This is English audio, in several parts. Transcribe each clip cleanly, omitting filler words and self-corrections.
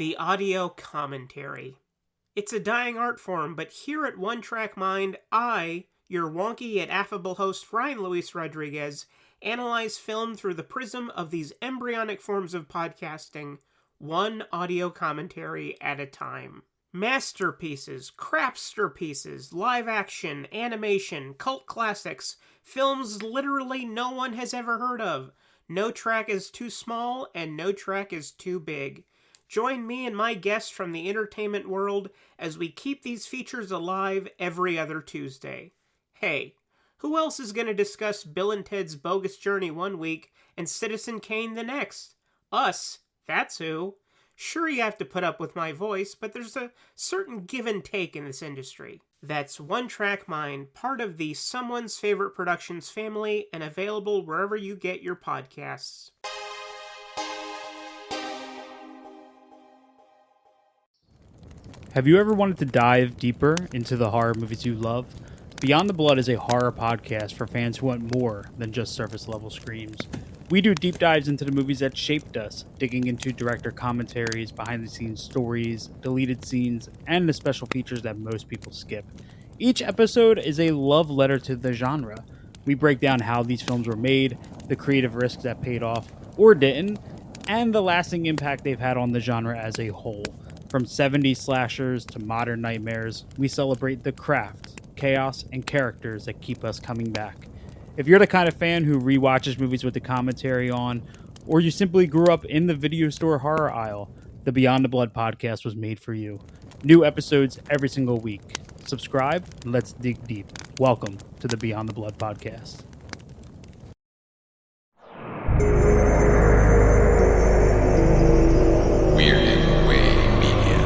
The audio commentary. It's a dying art form, but here at One Track Mind, I, your wonky yet affable host Ryan Luis Rodriguez, analyze film through the prism of these embryonic forms of podcasting, one audio commentary at a time. Masterpieces, crapster pieces, live action, animation, cult classics, films literally no one has ever heard of. No track is too small, and no track is too big. Join me and my guests from the entertainment world as we keep these features alive every other Tuesday. Hey, who else is going to discuss Bill and Ted's Bogus Journey one week and Citizen Kane the next? Us, that's who. Sure, you have to put up with my voice, but there's a certain give and take in this industry. That's One Track Mind, part of the Someone's Favorite Productions family, and available wherever you get your podcasts. Have you ever wanted to dive deeper into the horror movies you love? Beyond the Blood is a horror podcast for fans who want more than just surface-level screams. We do deep dives into the movies that shaped us, digging into director commentaries, behind-the-scenes stories, deleted scenes, and the special features that most people skip. Each episode is a love letter to the genre. We break down how these films were made, the creative risks that paid off or didn't, and the lasting impact they've had on the genre as a whole. From 70s slashers to modern nightmares, we celebrate the craft, chaos, and characters that keep us coming back. If you're the kind of fan who rewatches movies with the commentary on, or you simply grew up in the video store horror aisle, the Beyond the Blood podcast was made for you. New episodes every single week. Subscribe, and let's dig deep. Welcome to the Beyond the Blood podcast. Weird Way Media.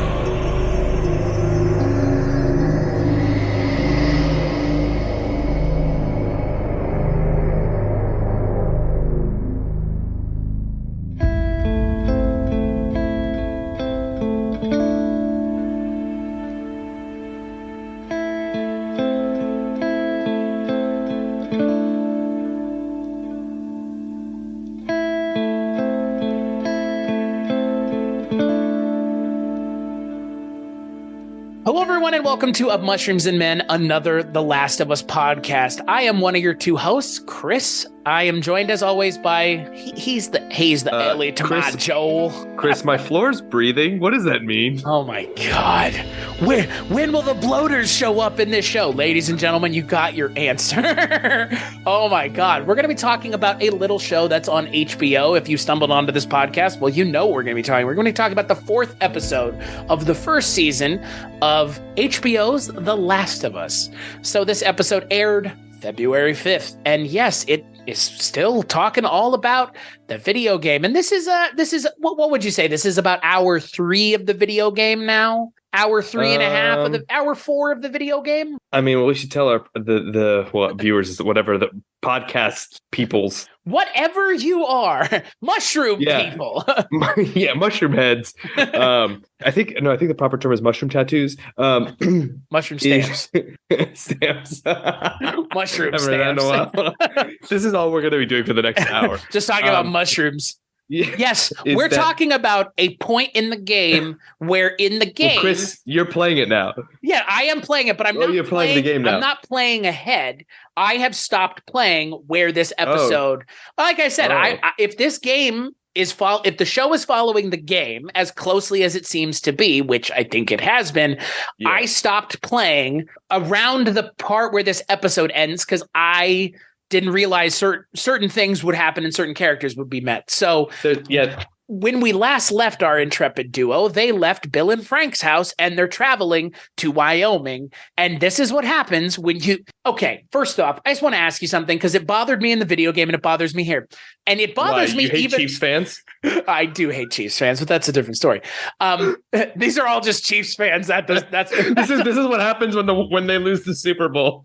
Hello, everyone, and welcome to Of Mushrooms and Men, another The Last of Us podcast. I am one of your two hosts, Chris. I am joined, as always, by he's the Ellie to my Joel. Chris, my floor's breathing. What does that mean? Oh my God! When will the bloaters show up in this show, ladies and gentlemen? You got your answer. Oh my God! We're going to be talking about a little show that's on HBO. If you stumbled onto this podcast, well, you know what we're going to be talking. We're going to talk about the 4th episode of the first season of HBO's The Last of Us. So this episode aired February 5th, and yes, it is still talking all about the video game. And this is what would you say? This is about hour 3 of the video game now. Hour 3.5 of the hour 4 of the video game. I mean, well, we should tell our viewers, whatever the podcast peoples, whatever you are, mushroom people. Yeah, mushroom heads. I think the proper term is mushroom tattoos. Mushroom stamps. Stamps. Mushroom stamps. This is all we're going to be doing for the next hour. Just talking about mushrooms. Yes, we're talking about a point in the game where in the game... Well, Chris, you're playing it now. Yeah, I am playing it, but you're playing the game now. I'm not playing ahead. I have stopped playing where this episode... Like I said, if this game is... if the show is following the game as closely as it seems to be, which I think it has been, I stopped playing around the part where this episode ends because I didn't realize certain things would happen and certain characters would be met. So when we last left our intrepid duo, they left Bill and Frank's house and they're traveling to Wyoming. And this is what happens when you... Okay, first off, I just want to ask you something because it bothered me in the video game and it bothers me here. And it bothers me you hate even... Chiefs fans? I do hate Chiefs fans, but that's a different story. These are all just Chiefs fans. That's this is what happens when they lose the Super Bowl.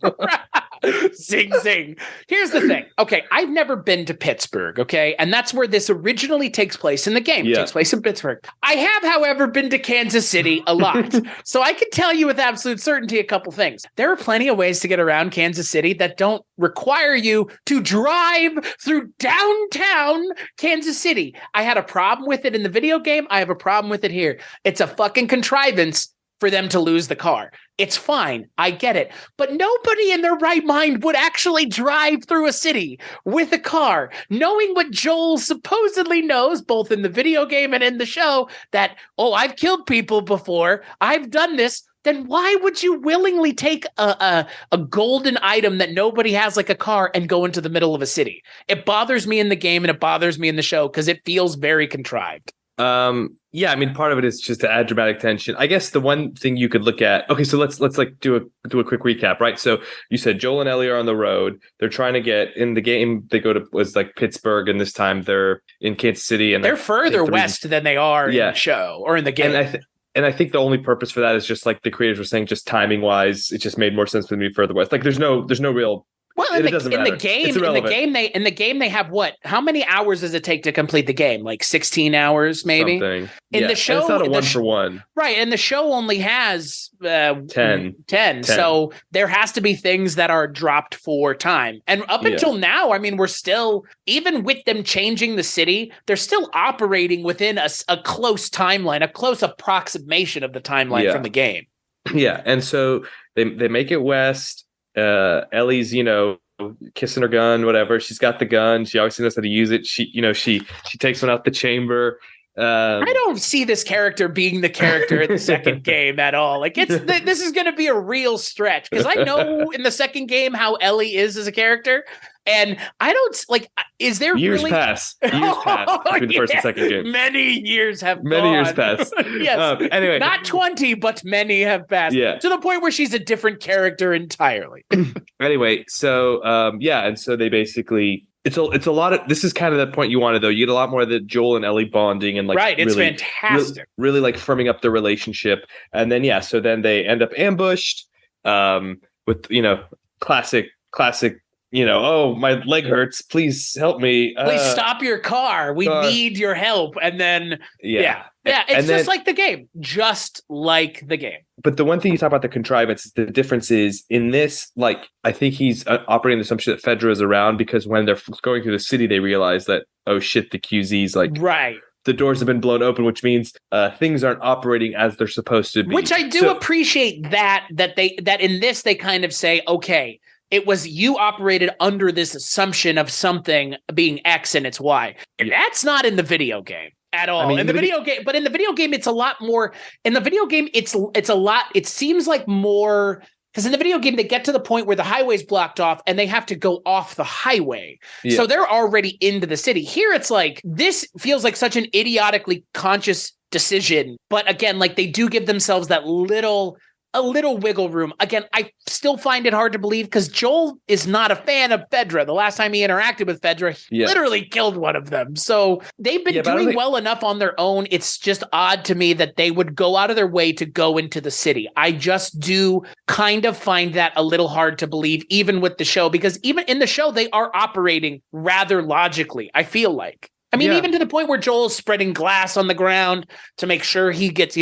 Zing, zing. Here's the thing. Okay, I've never been to Pittsburgh, okay? And that's where this originally takes place in the game. It takes place in Pittsburgh. I have, however, been to Kansas City a lot. So I can tell you with absolute certainty a couple things. There are plenty of ways to get around Kansas City that don't require you to drive through downtown Kansas City. I had a problem with it in the video game. I have a problem with it here. It's a fucking contrivance for them to lose the car. It's fine. I get it. But nobody in their right mind would actually drive through a city with a car, knowing what Joel supposedly knows, both in the video game and in the show, that, oh, I've killed people before. I've done this. Then why would you willingly take a golden item that nobody has, like a car, and go into the middle of a city? It bothers me in the game and it bothers me in the show because it feels very contrived. Yeah, I mean, part of it is just to add dramatic tension. I guess the one thing you could look at. Okay, so let's like do a quick recap, right? So you said Joel and Ellie are on the road. They're trying to get in the game. They go to was like Pittsburgh, and this time they're in Kansas City, and they're further west than they are in the show or in the game. And I think the only purpose for that is just like the creators were saying, just timing wise, it just made more sense for me further west. Like there's no real. Well, in the game, they have what? How many hours does it take to complete the game? Like 16 hours, maybe. Something. In the show, it's not a 1-for-1, right? And the show only has 10. So there has to be things that are dropped for time. And up until now, I mean, we're still, even with them changing the city, they're still operating within a close timeline, a close approximation of the timeline from the game. Yeah, and so they make it west. Ellie's, kissing her gun, whatever. She's got the gun. She obviously knows how to use it. She takes one out the chamber. I don't see this character being the character in the second game at all. Like this is going to be a real stretch because I know in the second game how Ellie is as a character. And I don't like. Is there years really pass between the first and second game? Many years have passed. Yes. Anyway, not 20, but many have passed. Yeah. To the point where she's a different character entirely. Anyway, so and so they basically. It's a lot of. This is kind of the point you wanted, though. You get a lot more of the Joel and Ellie bonding and like right. It's really, fantastic. Really like firming up the relationship, and then so then they end up ambushed. With classic. Oh, my leg hurts. Please help me. Please stop your car. We need your help. And then, yeah. It's just like the game. Just like the game. But the one thing you talk about the contrivance is the difference is in this, like, I think he's operating the assumption that Fedra is around because when they're going through the city, they realize that, oh shit, the QZ's like, right. The doors have been blown open, which means things aren't operating as they're supposed to be. Which I do appreciate that in this, they kind of say, okay, it was you operated under this assumption of something being X and it's Y. And that's not in the video game at all. In the video game, it's a lot more. In the video game, it's a lot. It seems like more because in the video game, they get to the point where the highway's blocked off and they have to go off the highway. Yeah. So they're already into the city. Here, it's like this feels like such an idiotically conscious decision. But again, like they do give themselves that a little wiggle room. Again, I still find it hard to believe because Joel is not a fan of Fedra. The last time he interacted with Fedra, he literally killed one of them. So they've been doing well enough on their own. It's just odd to me that they would go out of their way to go into the city. I just do kind of find that a little hard to believe, even with the show, because even in the show, they are operating rather logically, I feel like. I mean, even to the point where Joel's spreading glass on the ground to make sure he gets,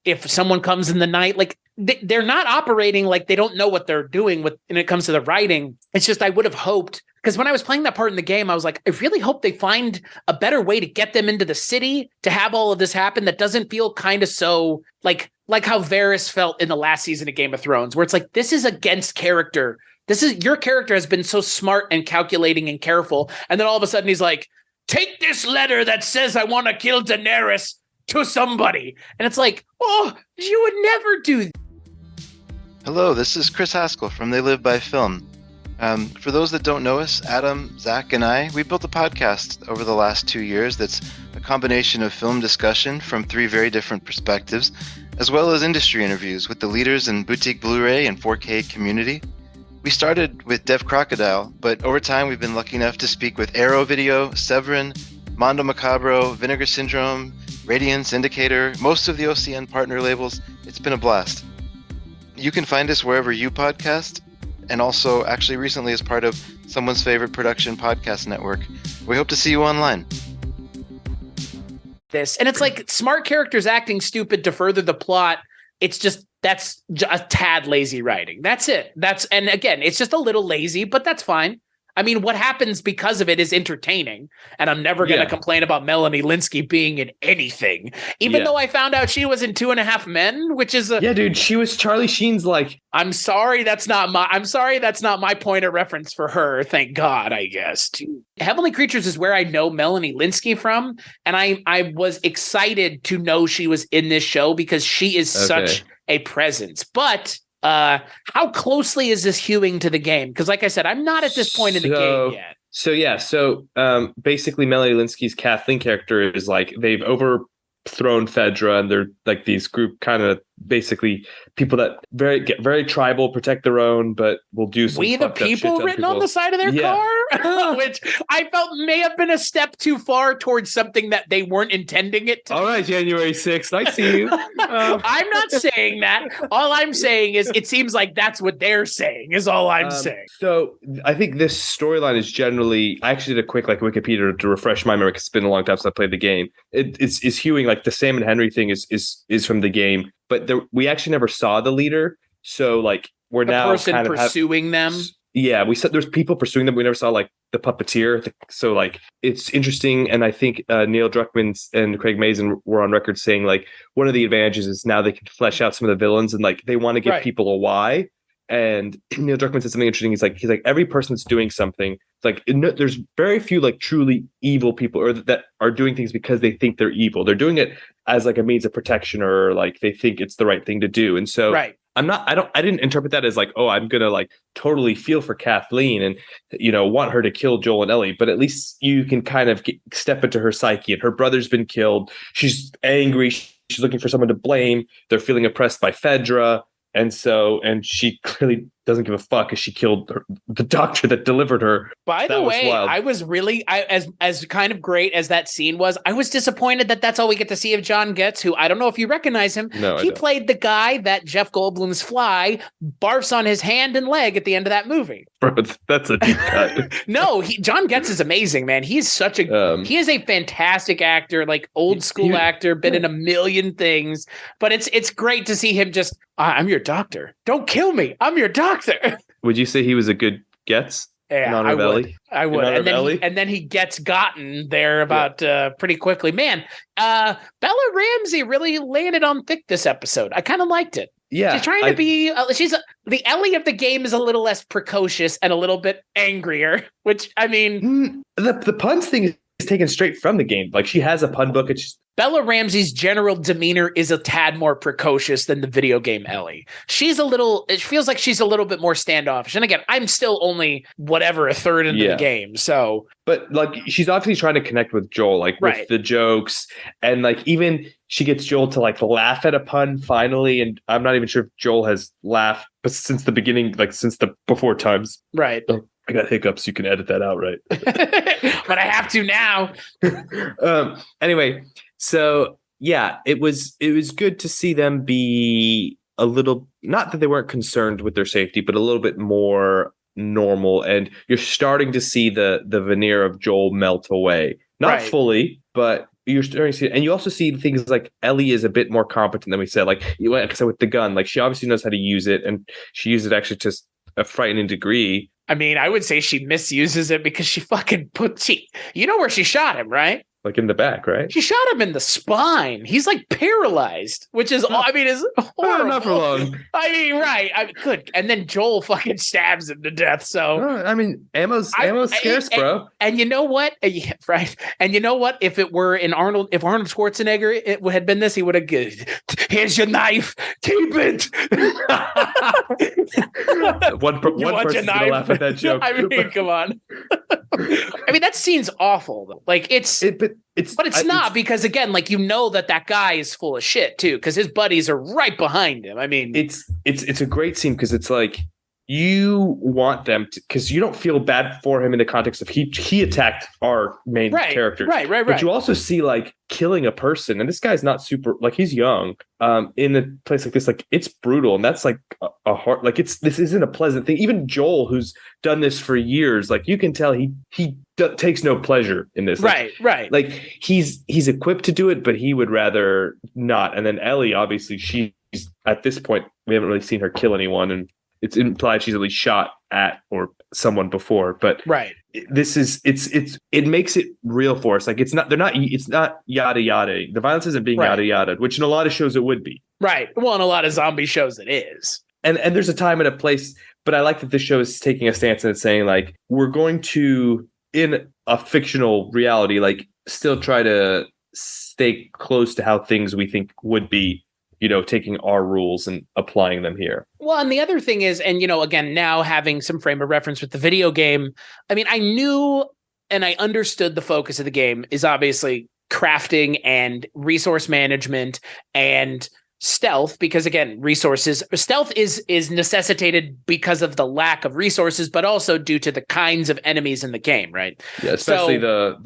if someone comes in the night, like they're not operating like they don't know what they're doing when it comes to the writing. It's just I would have hoped, because when I was playing that part in the game, I was like, I really hope they find a better way to get them into the city to have all of this happen that doesn't feel kind of so like how Varys felt in the last season of Game of Thrones, where it's like, this is against character. Your character has been so smart and calculating and careful. And then all of a sudden he's like, take this letter that says I want to kill Daenerys to somebody. And it's like, oh, you would never do that. Hello, this is Chris Haskell from They Live by Film. For those that don't know us, Adam, Zach, and we built a podcast over the last 2 years that's a combination of film discussion from 3 very different perspectives, as well as industry interviews with the leaders in boutique Blu-ray and 4K community. We started with Dev Crocodile, but over time we've been lucky enough to speak with Arrow Video, Severin, Mondo Macabro, Vinegar Syndrome, Radiance, Indicator, most of the OCN partner labels. It's been a blast. You can find us wherever you podcast, and also actually recently as part of Someone's Favorite Production Podcast Network. We hope to see you online. And it's like smart characters acting stupid to further the plot. It's just that's a tad lazy writing. That's it. And again, it's just a little lazy, but that's fine. I mean, what happens because of it is entertaining, and I'm never going to complain about Melanie Lynskey being in anything, even though I found out she was in 2.5 Men, which is dude, she was Charlie Sheen's like. I'm sorry, that's not my point of reference for her. Thank God, I guess. Heavenly Creatures is where I know Melanie Lynskey from, and I was excited to know she was in this show because she is such a presence, but. How closely is this hewing to the game? Because like I said, I'm not at this point in the game yet. So basically Melanie Lynskey's Kathleen character is like they've overthrown Fedra, and they're like these group kind of basically people that get very tribal, protect their own, but will do some We the People written on the side of their car, which I felt may have been a step too far towards something that they weren't intending it to. All right, January 6th, I see you. I'm not saying that. All I'm saying is it seems like that's what they're saying is all I'm saying. So I think this storyline is generally, I actually did a quick Wikipedia to refresh my memory because it's been a long time since I played the game. It's hewing like the Sam and Henry thing is from the game. But we actually never saw the leader, so like we're the now person kind of pursuing them. Yeah, we said there's people pursuing them. We never saw like the puppeteer. So like it's interesting, and I think Neil Druckmann and Craig Mazin were on record saying like one of the advantages is now they can flesh out some of the villains, and like they want to give people a why. And Neil Druckmann said something interesting. He's like every person that's doing something. Like there's very few like truly evil people or that are doing things because they think they're evil. They're doing it as like a means of protection or like they think it's the right thing to do. And so I didn't interpret that as like, oh, I'm going to like totally feel for Kathleen and, want her to kill Joel and Ellie. But at least you can kind of step into her psyche, and her brother's been killed. She's angry. She's looking for someone to blame. They're feeling oppressed by Fedra. And she clearly doesn't give a fuck because she killed the doctor that delivered her. By the way, I was really, as kind of great as that scene was, I was disappointed that that's all we get to see of John Getz, who I don't know if you recognize him. No, he played the guy that Jeff Goldblum's Fly barfs on his hand and leg at the end of that movie. Bro, that's a deep cut. No, John Getz is amazing, man. He's such a he is a fantastic actor, like old school actor, been in a million things. But it's great to see him just. I'm your doctor. Don't kill me. I'm your doctor. Would you say he was a good Getz? Yeah, I would. And then he gets gotten there about pretty quickly. Man, Bella Ramsey really landed on thick this episode. I kind of liked it. Yeah, she's trying to be. The Ellie of the game is a little less precocious and a little bit angrier. Which I mean, the puns thing is taken straight from the game. Like she has a pun book. Bella Ramsey's general demeanor is a tad more precocious than the video game Ellie. It feels like she's a little bit more standoffish. And again, I'm still only a third into the game. So, but like she's obviously trying to connect with Joel, like with the jokes, and like even she gets Joel to like laugh at a pun finally. And I'm not even sure if Joel has laughed, but since the beginning, like since the before times, right? I got hiccups. You can edit that out, right? But I have to now. Anyway. So yeah, it was good to see them be a little, not that they weren't concerned with their safety, but a little bit more normal. And you're starting to see the veneer of Joel melt away. Not fully, but you're starting to see it. And you also see things like Ellie is a bit more competent than we said. Like with the gun, like she obviously knows how to use it, and she used it actually to a frightening degree. I mean, I would say she misuses it because she fucking you know where she shot him, right? Like in the back, right? She shot him in the spine. He's like paralyzed, which is, is horrible. Not for long. I mean, right. Good. And then Joel fucking stabs him to death. So, ammo's scarce, bro. And you know what? Right. And you know what? If it were if Arnold Schwarzenegger it had been this, he would have here's your knife. Keep it. one person's gonna laugh at that joke. I mean, come on. I mean, that scene's awful though. Like it's not because again, like that guy is full of shit too, because his buddies are right behind him. I mean, it's a great scene because it's like you want them to, because you don't feel bad for him in the context of he attacked our main characters. Right. But you also see like killing a person, and this guy's not super, like he's young, in a place like this, like it's brutal, and that's like a hard, like this isn't a pleasant thing. Even Joel, who's done this for years, like you can tell he takes no pleasure in this. Right. Like he's equipped to do it, but he would rather not. And then Ellie, obviously, she's at this point, we haven't really seen her kill anyone, and it's implied she's at least shot at or someone before, but this is it makes it real for us. Like it's not yada yada. The violence isn't being yada yada, which in a lot of shows it would be. Right. Well, in a lot of zombie shows it is. And there's a time and a place, but I like that this show is taking a stance and saying like we're going to, in a fictional reality, like still try to stay close to how things we think would be, you know, taking our rules and applying them here. Well, and the other thing is, and, you know, again, now having some frame of reference with the video game, I mean, I knew and I understood the focus of the game is obviously crafting and resource management and stealth, because again, stealth is necessitated because of the lack of resources, but also due to the kinds of enemies in the game, right? Yeah, especially the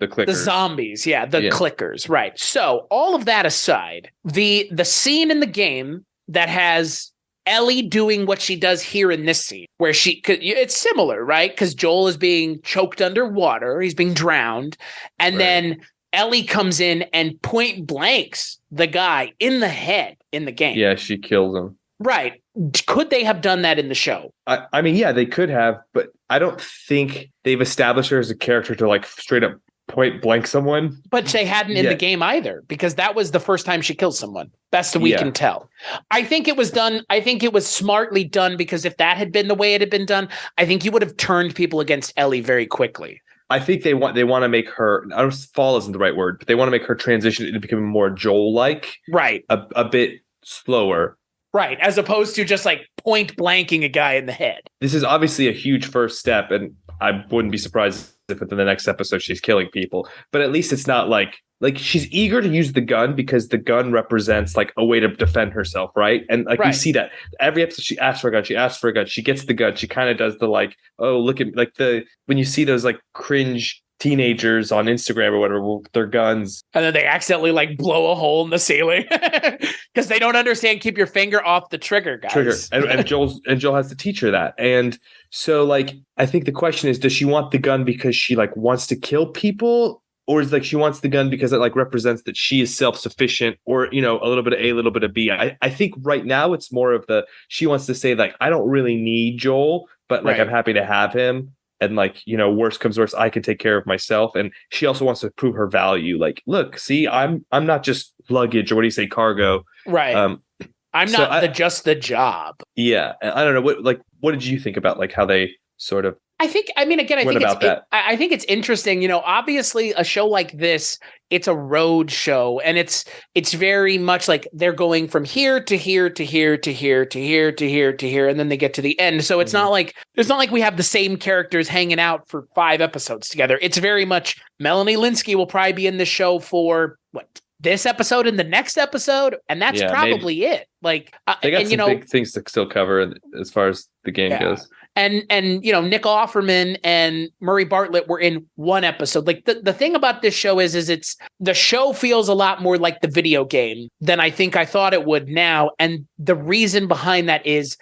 clickers. The zombies, clickers, right? So all of that aside, the scene in the game that has Ellie doing what she does here in this scene, where it's similar, right? Because Joel is being choked underwater, he's being drowned, and then Ellie comes in and point blanks the guy in the head in the game. Yeah, she kills him. Right. Could they have done that in the show? I mean, yeah, they could have, but I don't think they've established her as a character to like straight up point blank someone. But they hadn't in the game either, because that was the first time she killed someone. Best we can tell. I think it was done. I think it was smartly done, because if that had been the way it had been done, I think you would have turned people against Ellie very quickly. I think they want to make her, I don't, fall isn't the right word, but they want to make her transition into becoming more Joel-like. Right. A bit slower. Right. As opposed to just like point blanking a guy in the head. This is obviously a huge first step, and I wouldn't be surprised if within the next episode she's killing people. But at least it's not like she's eager to use the gun, because the gun represents like a way to defend herself, right? And like we see that every episode she asks for a gun, she gets the gun, she kind of does the like, oh, look at like when you see those like cringe teenagers on Instagram or whatever with their guns, and then they accidentally like blow a hole in the ceiling because they don't understand keep your finger off the trigger, guys. And Joel has to teach her that. And so like I think the question is, does she want the gun because she like wants to kill people, or is like she wants the gun because it like represents that she is self-sufficient, or, you know, a little bit of A, a little bit of B. I think right now it's more of she wants to say like, I don't really need Joel, but like I'm happy to have him. And like, you know, worst comes worst, I can take care of myself. And she also wants to prove her value. Like, look, see, I'm not just luggage, or what do you say, cargo. Right. I'm not just the job. Yeah. I don't know. What did you think about like how they sort of, I think it's interesting. You know, obviously a show like this, it's a road show, and it's very much like they're going from here to here to here to here to here to here to here, and then they get to the end. So it's not like we have the same characters hanging out for 5 episodes together. It's very much Melanie Lynskey will probably be in the show for this episode and the next episode, and that's probably it. Like they got some big things to still cover as far as the game goes. And you know, Nick Offerman and Murray Bartlett were in 1 episode. Like the thing about this show is it's the show feels a lot more like the video game than I think I thought it would now. And the reason behind that is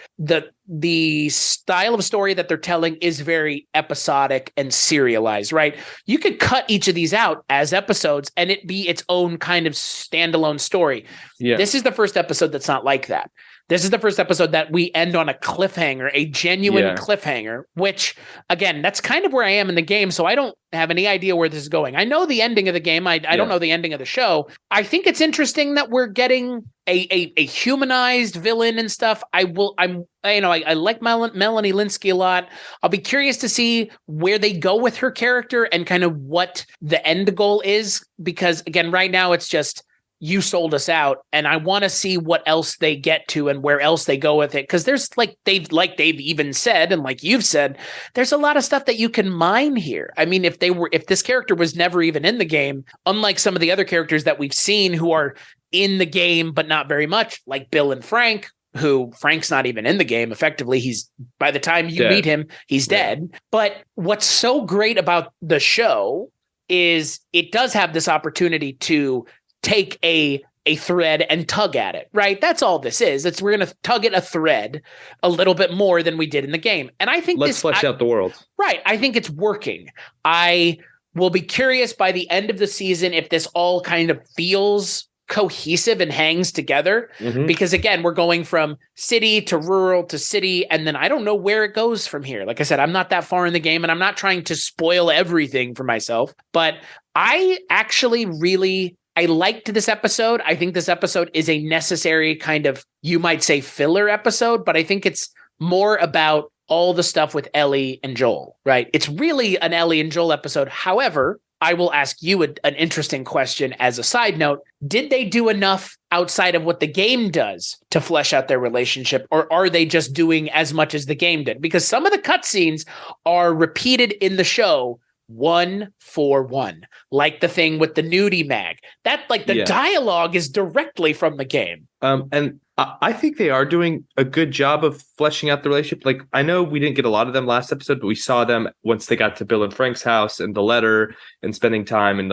the style of story that they're telling is very episodic and serialized, right? You could cut each of these out as episodes and it be its own kind of standalone story. Yeah. This is the first episode that's not like that. This is the first episode that we end on a cliffhanger, a genuine cliffhanger, which, again, that's kind of where I am in the game, so I don't have any idea where this is going. I know the ending of the game. I don't know the ending of the show. I think it's interesting that we're getting a humanized villain and stuff. I like Melanie Lynskey a lot. I'll be curious to see where they go with her character and kind of what the end goal is, because, again, right now it's just, you sold us out, and I want to see what else they get to and where else they go with it. Because there's they've even said, and like you've said, there's a lot of stuff that you can mine here. I mean, if this character was never even in the game, unlike some of the other characters that we've seen who are in the game but not very much, like Bill and Frank, who Frank's not even in the game. Effectively, he's by the time you Dead. meet him, he's dead. But what's so great about the show is it does have this opportunity to take a thread and tug at it, right? That's all this is. We're going to tug at a thread a little bit more than we did in the game. And I think Let's flesh out the world. Right. I think it's working. I will be curious by the end of the season if this all kind of feels cohesive and hangs together, because again, we're going from city to rural to city, and then I don't know where it goes from here. Like I said, I'm not that far in the game, and I'm not trying to spoil everything for myself, but I actually I liked this episode. I think this episode is a necessary kind of, you might say, filler episode, but I think it's more about all the stuff with Ellie and Joel, right? It's really an Ellie and Joel episode. However, I will ask you an interesting question as a side note. Did they do enough outside of what the game does to flesh out their relationship, or are they just doing as much as the game did? Because some of the cutscenes are repeated in the show 1-for-1, like the thing with the nudie mag. That the dialogue is directly from the game. And I think they are doing a good job of fleshing out the relationship. Like, I know we didn't get a lot of them last episode, but we saw them once they got to Bill and Frank's house and the letter and spending time and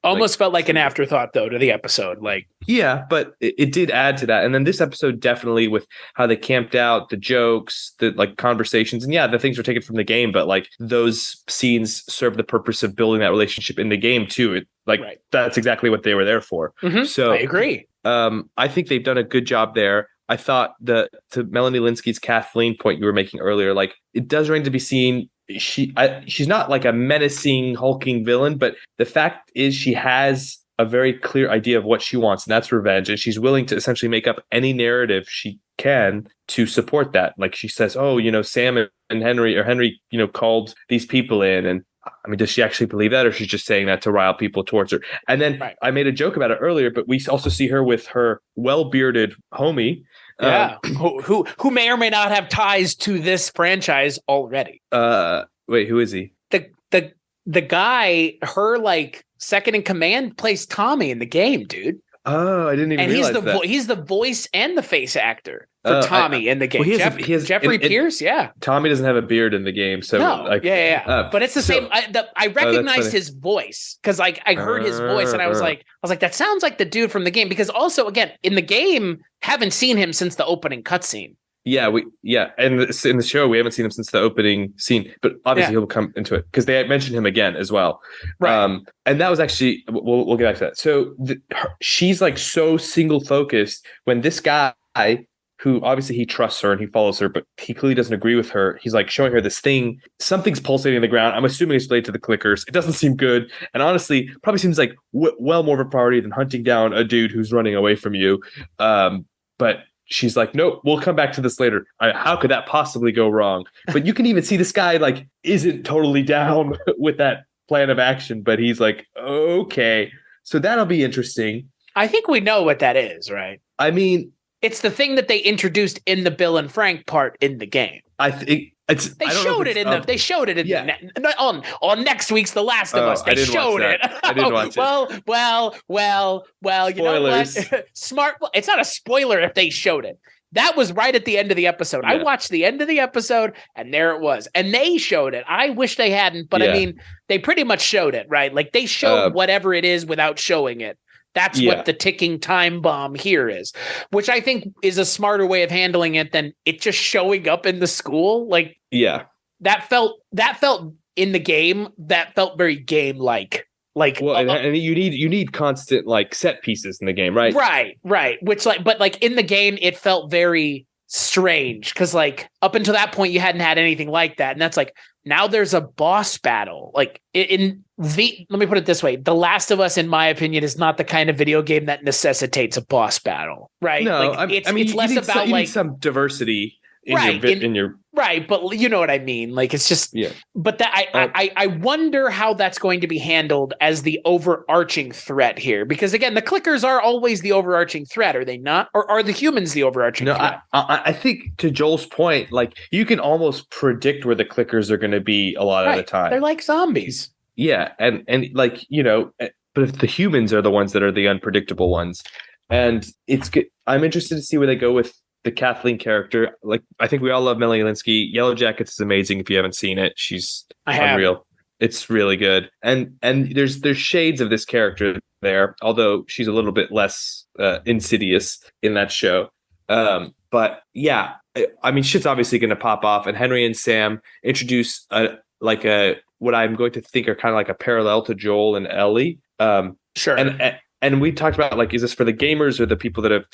almost felt like an afterthought though to the episode. Yeah, but it did add to that. And then this episode definitely, with how they camped out, the jokes, the conversations, and the things were taken from the game, but those scenes serve the purpose of building that relationship in the game too. That's exactly what they were there for. So I agree. I think they've done a good job there. I thought to Melanie Linsky's Kathleen point you were making earlier, it does remain to be seen. She's not like a menacing, hulking villain, but the fact is she has a very clear idea of what she wants, and that's revenge. And she's willing to essentially make up any narrative she can to support that. Like she says, Sam and Henry, called these people in, and I mean, does she actually believe that, or she's just saying that to rile people towards her? And then I made a joke about it earlier, but we also see her with her well-bearded homie. Who may or may not have ties to this franchise already. Wait, who is he? The guy, her second in command, plays Tommy in the game, dude. Oh, I didn't even realize that. He's the voice and the face actor for Tommy in the game. Well, he has Jeffrey Pierce, Tommy doesn't have a beard in the game, so but it's the same. I recognized his voice because I heard his voice and I was like, that sounds like the dude from the game. Because also, again, in the game, haven't seen him since the opening cutscene. And in the show we haven't seen him since the opening scene, but obviously he'll come into it because they mentioned him again as well. Right. And that was actually we'll get back to that. So she's so single focused when this guy, who obviously he trusts her and he follows her, but he clearly doesn't agree with her. He's showing her this thing. Something's pulsating in the ground. I'm assuming it's related to the clickers. It doesn't seem good, and honestly, probably seems like well more of a priority than hunting down a dude who's running away from you. But she's like, nope, we'll come back to this later. How could that possibly go wrong? But you can even see this guy isn't totally down with that plan of action, but he's like, okay, so that'll be interesting. I think we know what that is, right? I mean, it's the thing that they introduced in the Bill and Frank part in the game. I think they showed it on next week's The Last of Us. They showed it. I didn't watch it. Well, spoilers. You know what? Smart. It's not a spoiler if they showed it. That was right at the end of the episode. I watched the end of the episode, and there it was. And they showed it. I wish they hadn't, but I mean, they pretty much showed it, right? They showed whatever it is without showing it. That's what the ticking time bomb here is, which I think is a smarter way of handling it than it just showing up in the school. That felt in the game. That felt very game-like. And you need constant set pieces in the game, right? Right. Which but in the game, it felt very strange because up until that point, you hadn't had anything like that, and that's now there's a boss battle. Let me put it this way: The Last of Us, in my opinion, is not the kind of video game that necessitates a boss battle, right? No, it's less about you need some diversity in your right, but you know what I mean. It's just But that I wonder how that's going to be handled as the overarching threat here, because again, the clickers are always the overarching threat, are they not? Or are the humans the overarching threat? I think to Joel's point, you can almost predict where the clickers are going to be a lot of the time. They're like zombies. Yeah, and but if the humans are the ones that are the unpredictable ones, and it's good. I'm interested to see where they go with the Kathleen character. Like, I think we all love Melanie Linsky. Yellow Jackets is amazing. If you haven't seen it, she's unreal. It's really good. And there's shades of this character there, although she's a little bit less insidious in that show. But yeah, I mean, shit's obviously going to pop off, and Henry and Sam introduce what I'm going to think are kind of like a parallel to Joel and Ellie. Sure. And we talked about, like, is this for the gamers or the people that have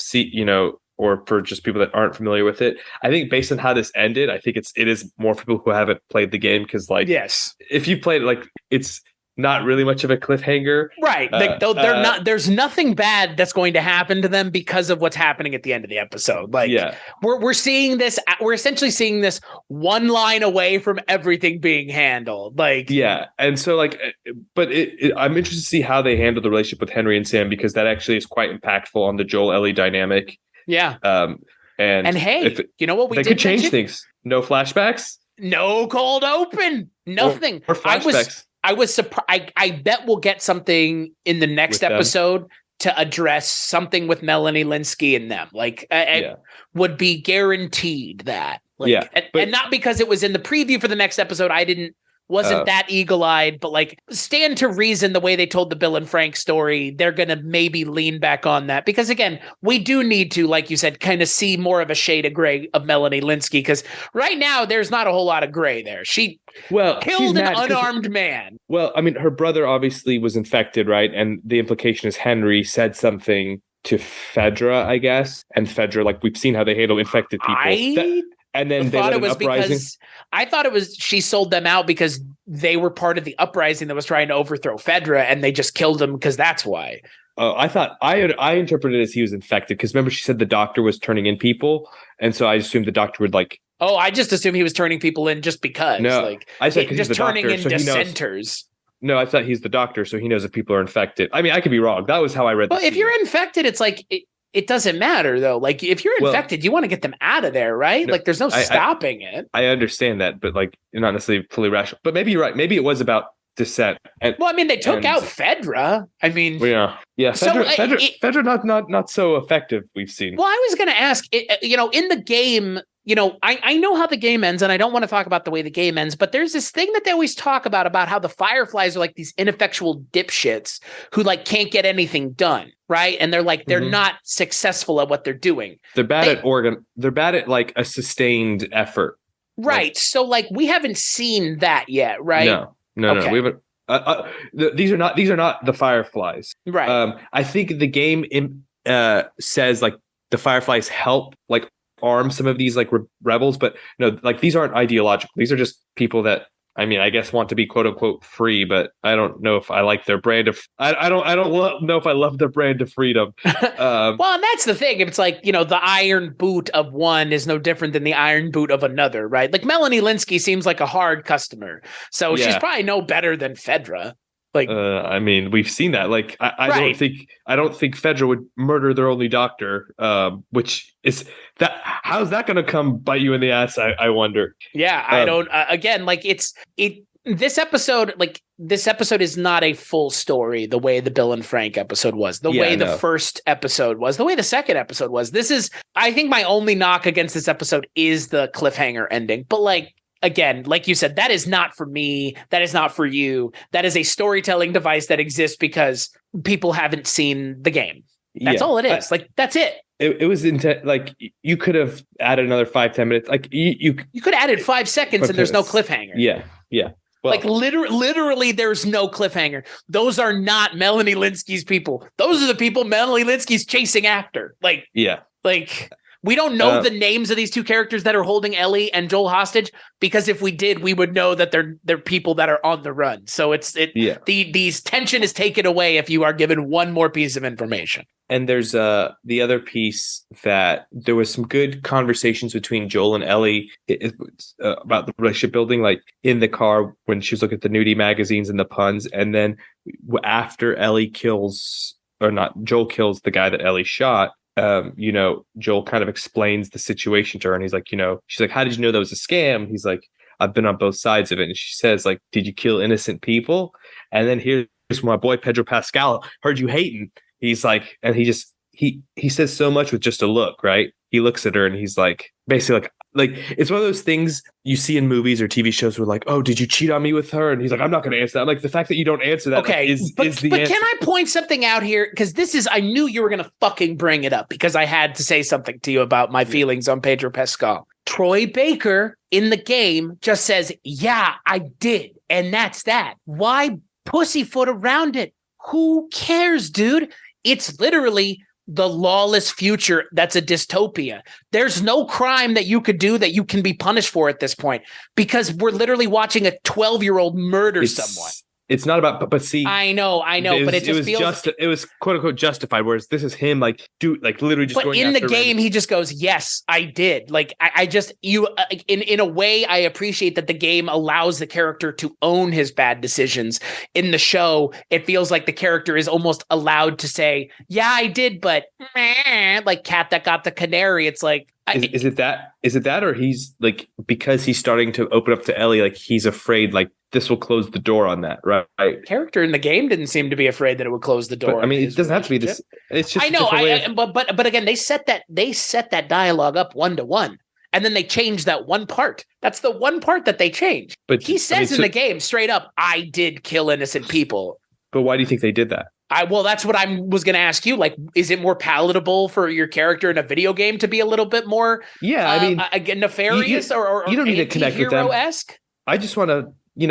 or for just people that aren't familiar with it? I think based on how this ended, I think it is more for people who haven't played the game, because, like, yes, if you played it, like, it's not really much of a cliffhanger, right? They're not. There's nothing bad that's going to happen to them because of what's happening at the end of the episode. Like, we're seeing this. We're essentially seeing this one line away from everything being handled. Like, and so, like, but I'm interested to see how they handle the relationship with Henry and Sam, because that actually is quite impactful on the Joel Ellie dynamic. Yeah. And hey, you know what they could change things. No flashbacks. No cold open. Nothing. Or flashbacks. I was surprised. I bet we'll get something in the next episode to address something with Melanie Linsky and them. Like, I would be guaranteed that. Like, and not because it was in the preview for the next episode. Wasn't that eagle-eyed, but, like, stand to reason the way they told the Bill and Frank story, they're going to maybe lean back on that. Because, again, we do need to, like you said, kind of see more of a shade of gray of Melanie Linsky, because right now there's not a whole lot of gray there. She killed an unarmed man. Well, I mean, her brother obviously was infected, right? And the implication is Henry said something to Fedra, I guess. And Fedra, like, we've seen how they handle infected people. And then they thought let it was an uprising. Because I thought it was she sold them out because they were part of the uprising that was trying to overthrow Fedra, and they just killed him because that's why. I thought I interpreted it as he was infected, because remember she said the doctor was turning in people, and so I assumed the doctor would, like. Oh, I just assumed he was turning people in just because. No, like, I said just turning doctor, in so dissenters. No, I thought he's the doctor, so he knows if people are infected. I mean, I could be wrong. That was how I read. Well, if you're infected, it's like. It doesn't matter, though. Like, if you're infected, you want to get them out of there, right? No, like, there's no stopping it. I understand that, but, like, you're not necessarily fully rational. But maybe you're right. Maybe it was about dissent. Well, I mean, they took out Fedra. I mean, Fedra not so effective. We've seen. Well, I was going to ask, in the game. I know how the game ends, and I don't want to talk about the way the game ends, but there's this thing that they always talk about how the Fireflies are like these ineffectual dipshits who, like, can't get anything done, right? And they're like, they're not successful at what they're doing. They're bad at like a sustained effort. Right. Like, so, like, we haven't seen that yet, right? No. We haven't. These are not the Fireflies. Right. I think the game says, like, the Fireflies help, like, arm some of these, like, rebels, but no, like, these aren't ideological. These are just people that, I mean, I guess want to be quote unquote free, but I don't know if I like their brand of. I don't know if I love their brand of freedom. Well, and that's the thing. It's like, the iron boot of one is no different than the iron boot of another, right? Like, Melanie Linsky seems like a hard customer, so she's probably no better than Fedra. Like, I mean, we've seen that. Like, I don't think Fedra would murder their only doctor. Which is that? How's that going to come bite you in the ass? I wonder. Yeah, I don't. Again, like, this episode is not a full story the way the Bill and Frank episode was, the way the first episode was, the way the second episode was. This is, I think, my only knock against this episode is the cliffhanger ending. But, like, again, like you said, that is not for me. That is not for you. That is a storytelling device that exists because people haven't seen the game. That's all it is. Like, that's it. It was like, you could have added another 5-10 minutes. Like, you could have added 5 seconds and there's no cliffhanger. Yeah. Well, like, literally, there's no cliffhanger. Those are not Melanie Linsky's people. Those are the people Melanie Linsky's chasing after. Like, like. We don't know the names of these two characters that are holding Ellie and Joel hostage, because if we did, we would know that they're people that are on the run. So these tension is taken away if you are given one more piece of information. And there's the other piece that there was some good conversations between Joel and Ellie about the relationship building, like in the car when she was looking at the nudie magazines and the puns. And then after Joel kills the guy that Ellie shot. Joel kind of explains the situation to her, and he's like, she's like, how did you know that was a scam? He's like, I've been on both sides of it. And she says, like, did you kill innocent people? And then here's my boy, Pedro Pascal, heard you hating. He's like, and he says so much with just a look, right? he looks at her and he's like, basically like it's one of those things you see in movies or TV shows where like, oh, did you cheat on me with her? And he's like, I'm not going to answer that. I'm like, the fact that you don't answer that okay, is but the answer. Can I point something out here? Because I knew you were going to fucking bring it up because I had to say something to you about my feelings on Pedro Pascal. Troy Baker in the game just says, yeah, I did. And that's that. Why pussyfoot around it? Who cares, dude? It's literally the lawless future that's a dystopia. There's no crime that you could do that you can be punished for at this point because we're literally watching a 12-year-old murder someone. It's not about, but see, I know, but it just feels it was quote unquote justified. Whereas this is him, like, dude, like literally just. But in the game, he just goes, "Yes, I did." Like, I just in a way, I appreciate that the game allows the character to own his bad decisions. In the show, it feels like the character is almost allowed to say, "Yeah, I did," but like cat that got the canary. It's like. Is it that, or he's like, because he's starting to open up to Ellie, like he's afraid, like this will close the door on that, right? Character in the game didn't seem to be afraid that it would close the door. But, I mean, it doesn't have to be this. It's just. I know, but again, they set that dialogue up 1-to-1, and then they changed that one part. That's the one part that they changed. But he says in the game straight up, "I did kill innocent people." But why do you think they did that? Well, that's what I was going to ask you. Like, is it more palatable for your character in a video game to be a little bit more, nefarious or you don't need to connect with them. Esque? I just want to,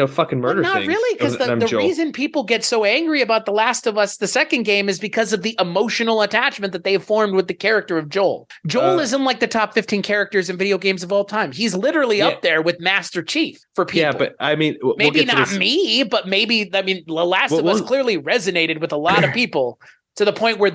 fucking murder not things. Not really, because the reason people get so angry about The Last of Us, the second game, is because of the emotional attachment that they have formed with the character of Joel. Joel is in like the top 15 characters in video games of all time. He's literally up there with Master Chief for people. Yeah, but I mean, maybe not me, but maybe, The Last of Us clearly resonated with a lot of people to the point where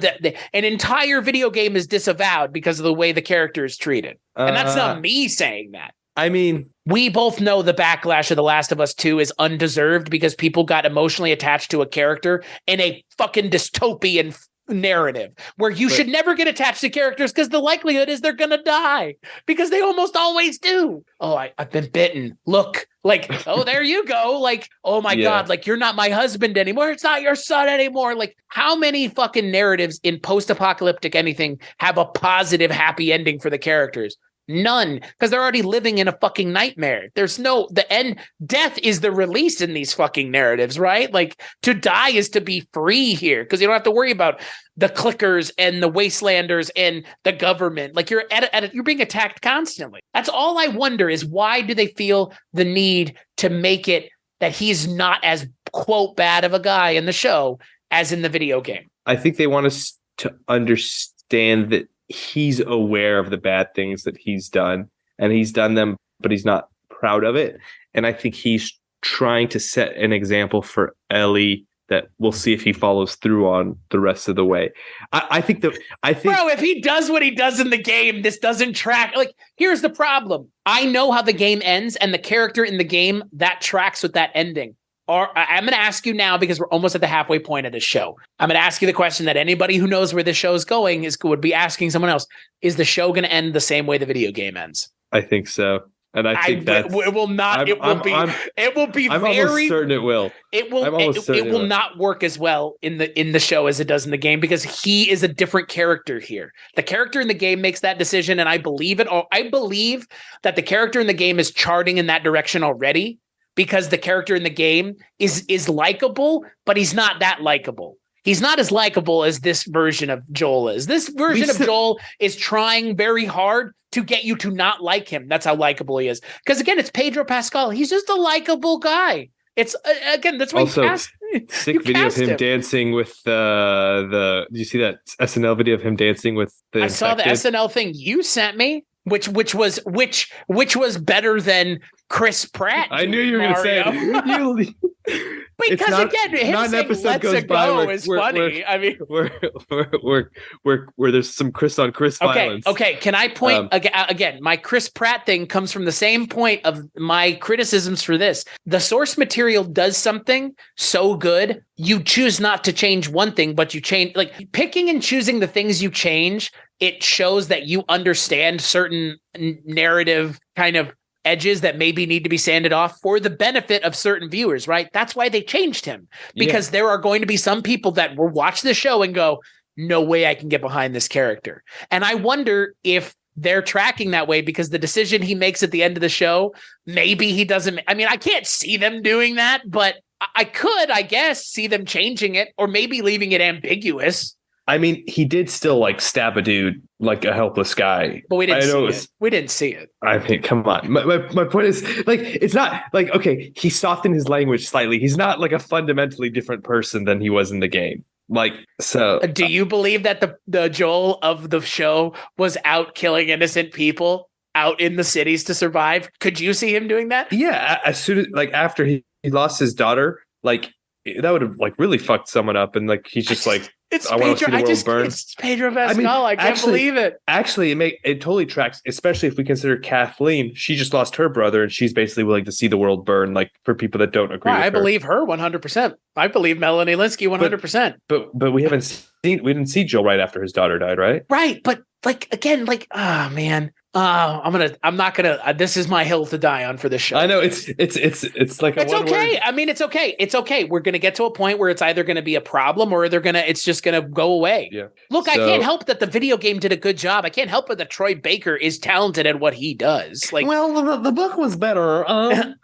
an entire video game is disavowed because of the way the character is treated. And that's not me saying that. I mean, we both know the backlash of The Last of Us 2 is undeserved because people got emotionally attached to a character in a fucking dystopian narrative where you should never get attached to characters because the likelihood is they're going to die because they almost always do. Oh, I've been bitten. Look, like, oh, there you go. Like, oh my God, like you're not my husband anymore. It's not your son anymore. Like how many fucking narratives in post-apocalyptic anything have a positive, happy ending for the characters? None, because they're already living in a fucking nightmare. There's the end. Death is the release in these fucking narratives, right? Like to die is to be free here because you don't have to worry about the clickers and the wastelanders and the government. Like you're you're being attacked constantly. That's all I wonder is why do they feel the need to make it that he's not as quote bad of a guy in the show as in the video game? I think they want us to understand that he's aware of the bad things that he's done and he's done them, but he's not proud of it. And I think he's trying to set an example for Ellie that we'll see if he follows through on the rest of the way. I think bro, if he does what he does in the game, this doesn't track. Like, here's the problem. I know how the game ends and the character in the game that tracks with that ending. I'm going to ask you now because we're almost at the halfway point of this show. I'm going to ask you the question that anybody who knows where the show is going would be asking someone else. Is the show going to end the same way the video game ends? I think so. And I think that it will not. It will be I'm very almost certain it will. It will not work as well in the show as it does in the game because he is a different character here. The character in the game makes that decision, and I believe it. I believe that the character in the game is charting in that direction already. Because the character in the game is likable, but he's not that likable. He's not as likable as this version of Joel is. This version of Joel is trying very hard to get you to not like him. That's how likable he is. Because again, it's Pedro Pascal. He's just a likable guy. It's again, that's why also sick video of him dancing with the. Did you see that SNL video of him dancing with the? I saw the SNL thing you sent me. Which was better than Chris Pratt. I knew you were going to say it. Because again, him not an saying episode "Let's goes by go" is funny. I mean, where there's some Chris on Chris violence. Okay. Can I point again? My Chris Pratt thing comes from the same point of my criticisms for this. The source material does something so good. You choose not to change one thing, but you change like picking and choosing the things you change. It shows that you understand certain narrative kind of edges that maybe need to be sanded off for the benefit of certain viewers, right? That's why they changed him because there are going to be some people that will watch the show and go, no way I can get behind this character. And I wonder if they're tracking that way because the decision he makes at the end of the show, maybe he doesn't. I mean, I can't see them doing that, but I could, I guess, see them changing it or maybe leaving it ambiguous. I mean, he did still like stab a dude like a helpless guy. But we didn't see it. We didn't see it. I mean, come on. My point is, like, it's not like, okay, he softened his language slightly. He's not like a fundamentally different person than he was in the game. Like, so. Do you believe that the Joel of the show was out killing innocent people out in the cities to survive? Could you see him doing that? Yeah. As soon as, like, after he lost his daughter, like, that would have like really fucked someone up. And like, he's just like, I want to see the world burn. It's Pedro Pascal. I can't believe it. Actually, it totally tracks, especially if we consider Kathleen. She just lost her brother, and she's basically willing to see the world burn. Like for people that don't agree, with I her. Believe her 100%. I believe Melanie Linsky 100%. But we didn't see Joel right after his daughter died, right? Right, but like again, like man. I'm not gonna. This is my hill to die on for this show. I know it's like it's okay. Word. I mean, it's okay. It's okay. We're gonna get to a point where it's either gonna be a problem or it's just gonna go away. Yeah. Look, I can't help that the video game did a good job. I can't help it that Troy Baker is talented at what he does. Like, well, the book was better.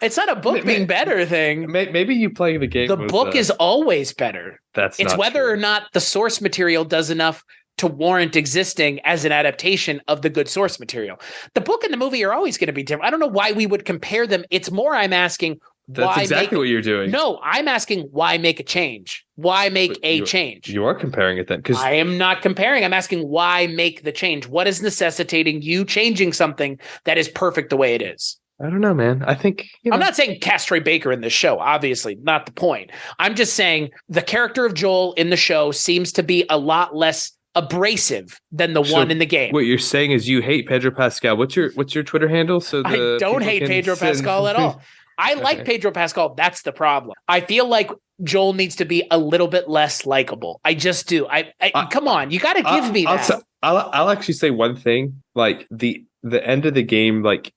It's not a book being better thing. Maybe you playing the game. The book is always better. It's whether true. or not the source material does enough to warrant existing as an adaptation of the good source material. The book and the movie are always going to be different. I don't know why we would compare them. It's more I'm asking That's exactly what you're doing. No, I'm asking why make a change? Why make a change? You are comparing it then. Because I am not comparing. I'm asking why make the change? What is necessitating you changing something that is perfect the way it is? I don't know, man. I think I'm not saying cast Troy Baker in this show, obviously, not the point. I'm just saying the character of Joel in the show seems to be a lot less abrasive than the one in the game. What you're saying is you hate Pedro Pascal. What's your Twitter handle? So I don't hate Pedro Pascal at all. I like Pedro Pascal. That's the problem. I feel like Joel needs to be a little bit less likable. I just do. I come on, you got to give me that. I'll actually say one thing. Like the end of the game, like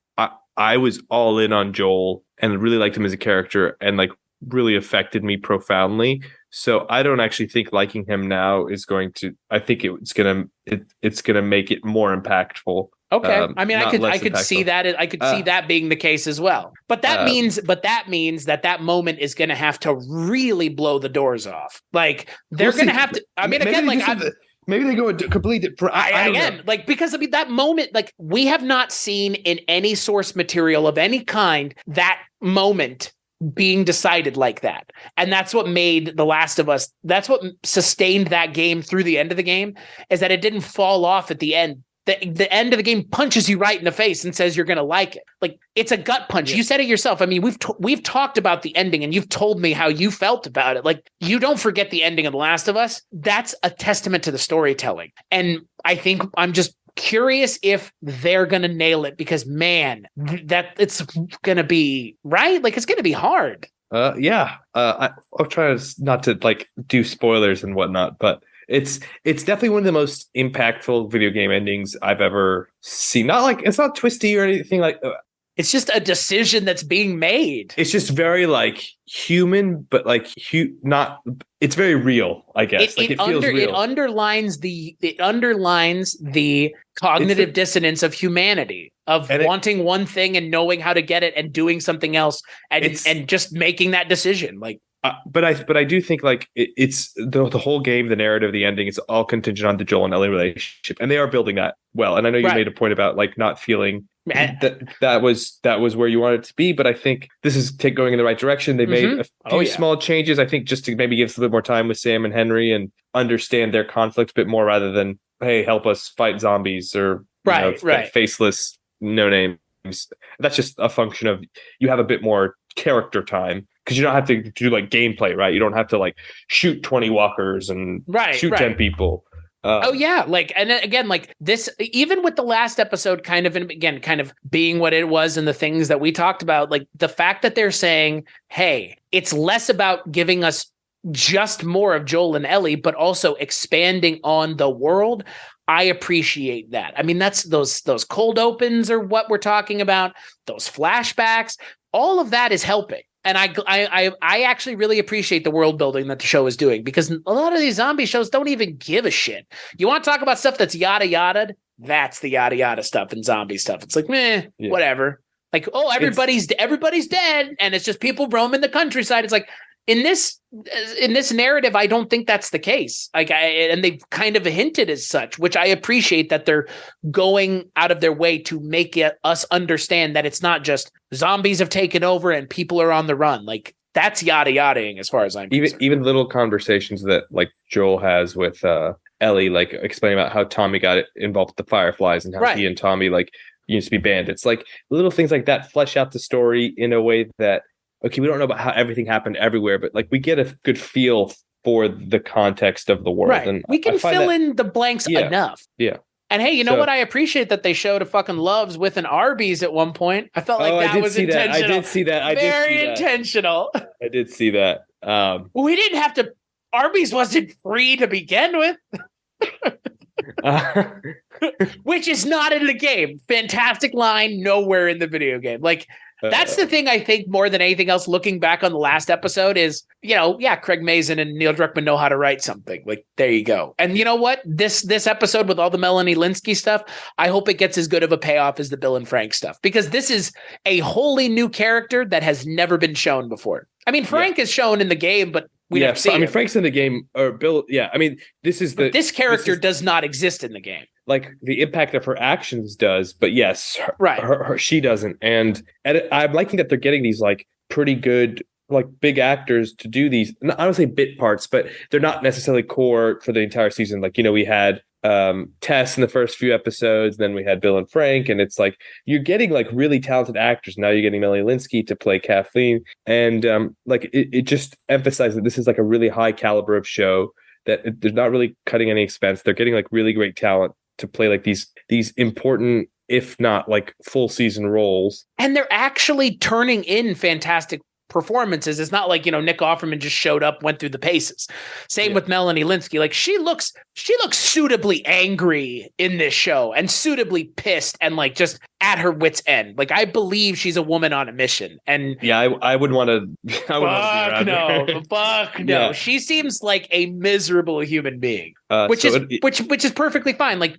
I was all in on Joel and really liked him as a character and like really affected me profoundly. So I don't actually think liking him now is going to. I think it's gonna make it more impactful. Okay, I mean, I could see that. I could see that being the case as well. But that means that moment is going to have to really blow the doors off. Like they're going to have to. I mean, again, like maybe they go a complete. Because I mean that moment, like we have not seen in any source material of any kind that moment being decided like that. And that's what made The Last of Us, that's what sustained that game through the end of the game, is that it didn't fall off at the end. The end of the game punches you right in the face and says you're going to like it. Like it's a gut punch. Yeah. You said it yourself. I mean, we've talked about the ending and you've told me how you felt about it. Like you don't forget the ending of The Last of Us. That's a testament to the storytelling. And I think I'm just curious if they're going to nail it because man, that it's going to be right. Like it's going to be hard. Yeah. I'll try not to like do spoilers and whatnot, but it's definitely one of the most impactful video game endings I've ever seen. Not like it's not twisty or anything like. It's just a decision that's being made. It's just very like human, but like not. It's very real, I guess. It feels real. It underlines the cognitive dissonance of humanity, of wanting one thing and knowing how to get it and doing something else and just making that decision. Like. But I do think like it's the whole game, the narrative, the ending, it's all contingent on the Joel and Ellie relationship, and they are building that well. And I know you made a point about like not feeling that was where you wanted it to be, but I think this is going in the right direction. They made a few small changes, I think, just to maybe give us a little bit more time with Sam and Henry and understand their conflict a bit more, rather than hey, help us fight zombies or faceless no names. That's just a function of you have a bit more character time. Because you don't have to do like gameplay, right? You don't have to like shoot 20 walkers and shoot 10 people. Like, and again, like this, even with the last episode kind of being what it was and the things that we talked about, like the fact that they're saying, hey, it's less about giving us just more of Joel and Ellie, but also expanding on the world. I appreciate that. I mean, that's those cold opens are what we're talking about. Those flashbacks, all of that is helping. And I actually really appreciate the world building that the show is doing, because a lot of these zombie shows don't even give a shit. You want to talk about stuff that's yada yada? That's the yada yada stuff and zombie stuff. It's like, meh, Yeah. whatever. Like, oh, everybody's dead, and it's just people roaming the countryside. It's like in this narrative, I don't think that's the case. Like, and they've kind of hinted as such, which I appreciate that they're going out of their way to make us understand that it's not just zombies have taken over and people are on the run. Like, that's yada yadaing as far as I'm concerned. Even little conversations that like Joel has with Ellie, like explaining about how Tommy got involved with the Fireflies and how he and Tommy like used to be bandits. Like little things like that flesh out the story in a way that, okay, we don't know about how everything happened everywhere, but like we get a good feel for the context of the world. Right. And we can fill in the blanks enough. Yeah. And hey, you know what? I appreciate that they showed a fucking Loves with an Arby's at one point. I felt like that was intentional. I did see that. Very intentional. I did see that. We didn't have to. Arby's wasn't free to begin with. Which is not in the game. Fantastic line, nowhere in the video game. Like, that's the thing I think more than anything else, looking back on the last episode is, Craig Mazin and Neil Druckmann know how to write something. Like, there you go. And you know what? This episode with all the Melanie Lynskey stuff, I hope it gets as good of a payoff as the Bill and Frank stuff, because this is a wholly new character that has never been shown before. I mean, Frank is shown in the game, but we never see him. Frank's in the game, or Bill. Yeah, I mean, this character does not exist in the game. Like the impact of her actions does, but yes, she doesn't. And I'm liking that they're getting these like pretty good, like big actors to do these. I don't say bit parts, but they're not necessarily core for the entire season. Like, we had Tess in the first few episodes, then we had Bill and Frank, and it's like you're getting like really talented actors. Now you're getting Melanie Lynskey to play Kathleen, and it just emphasizes that this is like a really high caliber of show, that they're not really cutting any expense. They're getting like really great talent to play like these important, if not like full season roles, and they're actually turning in fantastic performances. It's not like, Nick Offerman just showed up, went through the paces. Same with Melanie Lynskey. Like, she looks suitably angry in this show, and suitably pissed, and like just at her wit's end. Like, I believe she's a woman on a mission. And I would want to. Fuck no. She seems like a miserable human being, which is perfectly fine. Like,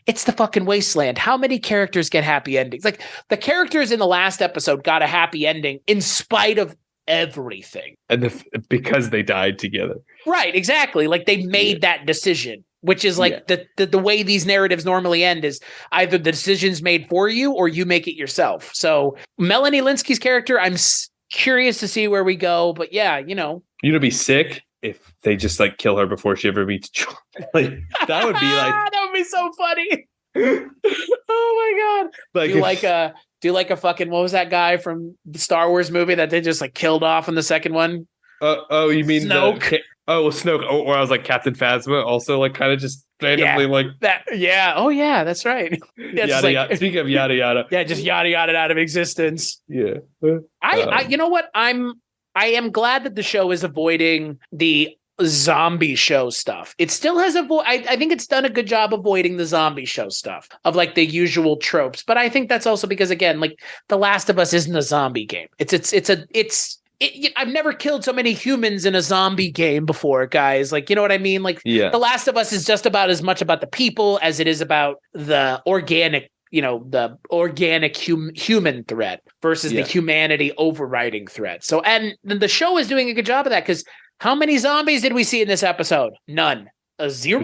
it's the fucking wasteland. How many characters get happy endings? Like, the characters in the last episode got a happy ending in spite of everything, and because they died together. Right, exactly. Like, they made that decision, which is like the way these narratives normally end, is either the decision's made for you or you make it yourself. So Melanie Lynskey's character, I'm curious to see where we go, but you'd be sick if they just like kill her before she ever meets Joel. Like, that would be like that would be so funny. Oh my god! Like, do like a fucking, what was that guy from the Star Wars movie that they just like killed off in the second one? You mean Snoke? Snoke. Or I was like Captain Phasma, also like kind of just randomly like that. Yeah. Oh yeah, that's right. Yada, yada. Speaking of yada yada. Yeah, just yada yada out of existence. Yeah. I you know what? I am glad that the show is avoiding the zombie show stuff. It still has I think it's done a good job avoiding the zombie show stuff of like the usual tropes. But I think that's also because, again, like The Last of Us isn't a zombie game. I've never killed so many humans in a zombie game before, guys. Like, you know what I mean? Like, The Last of Us is just about as much about the people as it is about the organic, human threat versus the humanity overriding threat. So, and the show is doing a good job of that, because how many zombies did we see in this episode? None. Zero.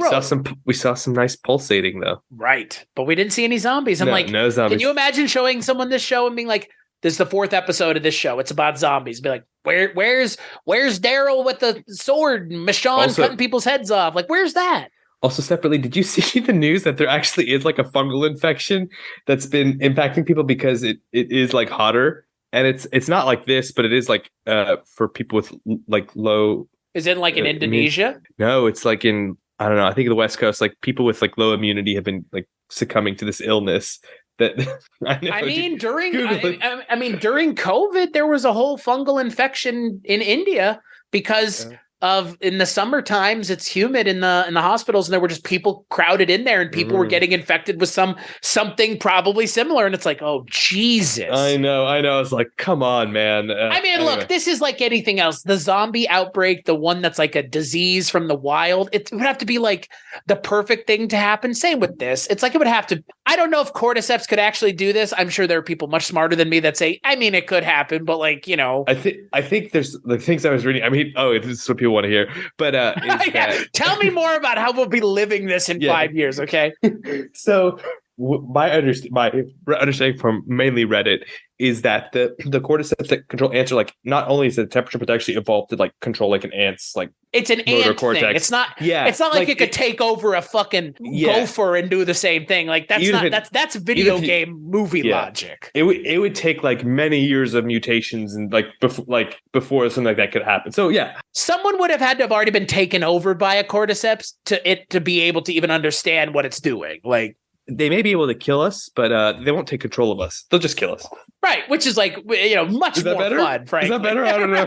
We saw some nice pulsating though. Right. But we didn't see any zombies. I'm like, no zombies. Can you imagine showing someone this show and being like, this is the 4th episode of this show, it's about zombies. Be like, where's Daryl with the sword and Michonne cutting people's heads off? Like, where's that? Also, separately, did you see the news that there actually is like a fungal infection that's been impacting people because it is like hotter? And it's not like this, but it is like for people with like low. Is it like in Indonesia? No, it's like in, I don't know, I think the West Coast, like people with like low immunity have been like succumbing to this illness. That during COVID, there was a whole fungal infection in India because in the summer times, it's humid in the hospitals, and there were just people crowded in there, and people were getting infected with something probably similar. And it's like, oh Jesus! I know. It's like, come on, man. Anyway. Look, this is like anything else. The zombie outbreak, the one that's like a disease from the wild, it would have to be like the perfect thing to happen. Same with this. It's like it would have to. I don't know if cordyceps could actually do this. I'm sure there are people much smarter than me that say, I mean, it could happen, but like, you know, I think there's the things I was reading. I mean, this is what people want to hear, but tell me more about how we'll be living this in 5 years. Okay. So my understanding from mainly Reddit is that the cordyceps that control ants are like, not only is it temperature, but they actually evolved to like control like an ant's like it's an motor ant cortex. thing. It's not like it could take over a fucking gopher and do the same thing. Like that's video game movie logic. It would take like many years of mutations and before something like that could happen. So yeah, someone would have had to have already been taken over by a cordyceps to be able to even understand what it's doing. Like, they may be able to kill us, but they won't take control of us. They'll just kill us. Right, which is like, much more fun, frankly. Is that better? I don't know.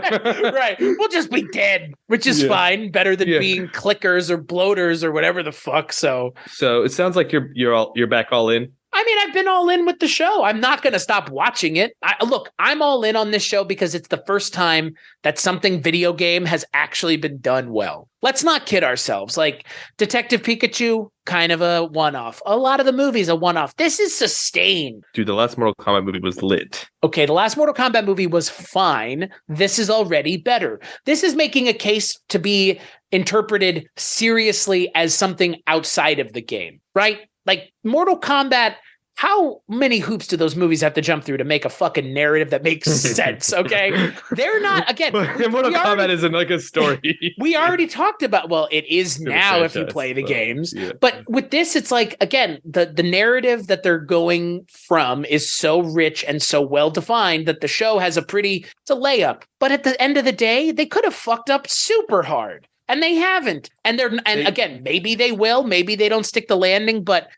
Right, we'll just be dead, which is fine. Better than being clickers or bloaters or whatever the fuck. So it sounds like you're back all in. I mean, I've been all in with the show. I'm not going to stop watching it. I'm all in on this show because it's the first time that something video game has actually been done well. Let's not kid ourselves. Like Detective Pikachu, kind of a one-off. A lot of the movies, a one-off. This is sustained. Dude, the last Mortal Kombat movie was lit. Okay, the last Mortal Kombat movie was fine. This is already better. This is making a case to be interpreted seriously as something outside of the game, right? Like Mortal Kombat, how many hoops do those movies have to jump through to make a fucking narrative that makes sense? Okay. They're not, again. Mortal Kombat isn't like a story. We already talked about, well, it is now if you play the games. Yeah. But with this, it's like, again, the narrative that they're going from is so rich and so well defined that the show has it's a layup. But at the end of the day, they could have fucked up super hard. And they haven't. And again, maybe they will, maybe they don't stick the landing, but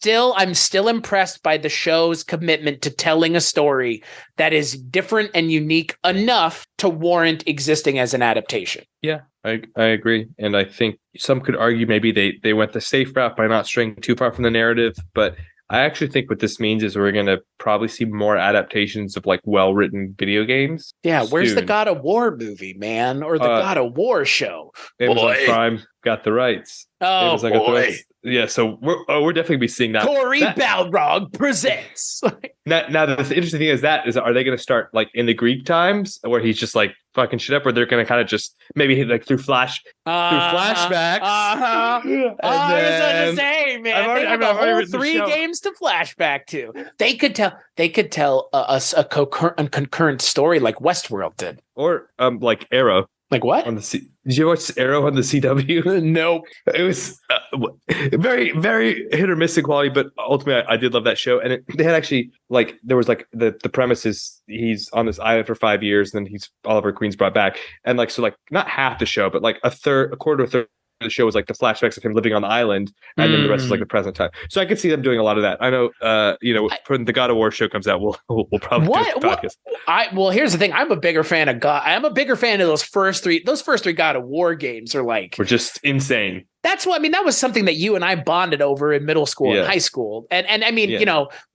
I'm still impressed by the show's commitment to telling a story that is different and unique enough to warrant existing as an adaptation. Yeah, I agree. And I think some could argue maybe they went the safe route by not straying too far from the narrative, but I actually think what this means is we're going to probably see more adaptations of like well-written video games. Yeah, where's the God of War movie, man? Or the God of War show? Amazon Prime got the rights. Oh, boy. Yeah, so we're definitely be seeing that. Corey Balrog presents. Now the interesting thing is are they going to start like in the Greek times where he's just like fucking shit up, or they're going to kind of just maybe hit like through flashbacks? I was going to say, man, they have the whole 3 games to flashback to. They could tell us a concurrent story like Westworld did, or like Arrow. Like what? Did you watch Arrow on the CW? Nope. It was very, very hit or miss in quality, but ultimately I did love that show. And they had actually there was the premise is he's on this island for 5 years, and then Oliver Queen's brought back, and not half the show, but like a quarter, a third of the show was like the flashbacks of him living on the island, and then the rest is like the present time. So I could see them doing a lot of that. I know, when the God of War show comes out, we'll probably do a podcast. Well, here's the thing. I'm a bigger fan of those first three God of War games we're just insane. That's what, I mean, that was something that you and I bonded over in middle school and high school. And I mean,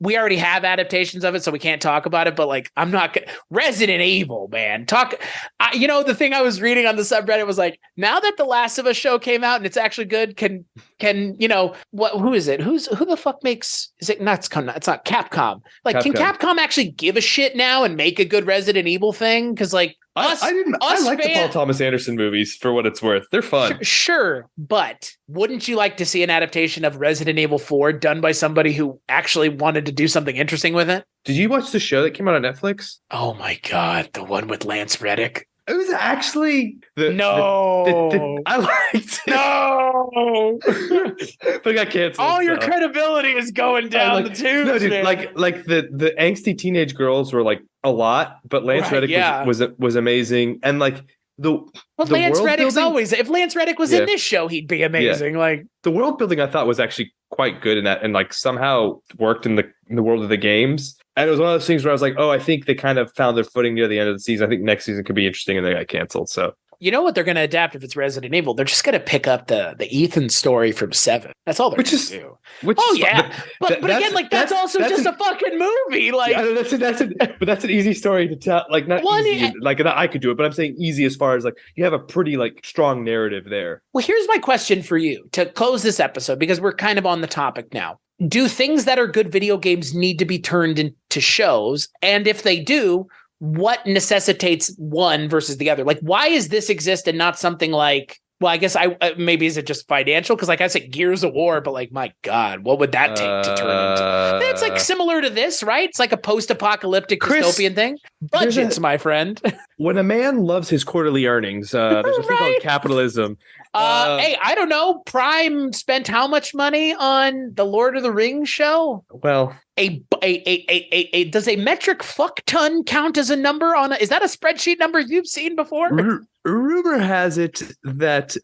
we already have adaptations of it, so we can't talk about it, but I'm not Resident Evil, man. The thing I was reading on the subreddit was like, now that the Last of Us show came out and it's actually good, can who is it? Who the fuck makes, is it not, it's not Capcom. Can Capcom actually give a shit now and make a good Resident Evil thing? Cause I like the Paul Thomas Anderson movies for what it's worth. They're fun. Sure, but wouldn't you like to see an adaptation of Resident Evil 4 done by somebody who actually wanted to do something interesting with it? Did you watch the show that came out on Netflix? Oh my God, the one with Lance Reddick. It was actually I liked it. No, but it got canceled. All your credibility is going down the tubes. No, dude, the angsty teenage girls were a lot, but Lance Reddick was amazing, and Lance Reddick's always. If Lance Reddick was in this show, he'd be amazing. Yeah. The world building I thought was actually quite good in that, and somehow worked in the world of the games. And it was one of those things where I was like, oh, I think they kind of found their footing near the end of the season. I think next season could be interesting, and they got canceled. So You know what they're going to adapt if it's Resident Evil? They're just going to pick up the Ethan story from 7. That's all they're going to do. But again, like that's also just a fucking movie. Like but that's an easy story to tell. Like not easy, like I could do it, but I'm saying easy as far as like you have a pretty like strong narrative there. Well, here's my question for you to close this episode, because we're kind of on the topic now. Do things that are good video games need to be turned into shows? And if they do, what necessitates one versus the other? Like, why is this exist and not something like, well, I guess maybe is it just financial? Because like I said, Gears of War, but like, my God, what would that take to turn into? It's like similar to this, right? It's like a post-apocalyptic dystopian thing. Budgets, my friend. When a man loves his quarterly earnings, there's a thing called capitalism. Hey, I don't know. Prime spent how much money on the Lord of the Rings show? Well, does a metric fuck ton count as a number on is that a spreadsheet number you've seen before? Rumor has it that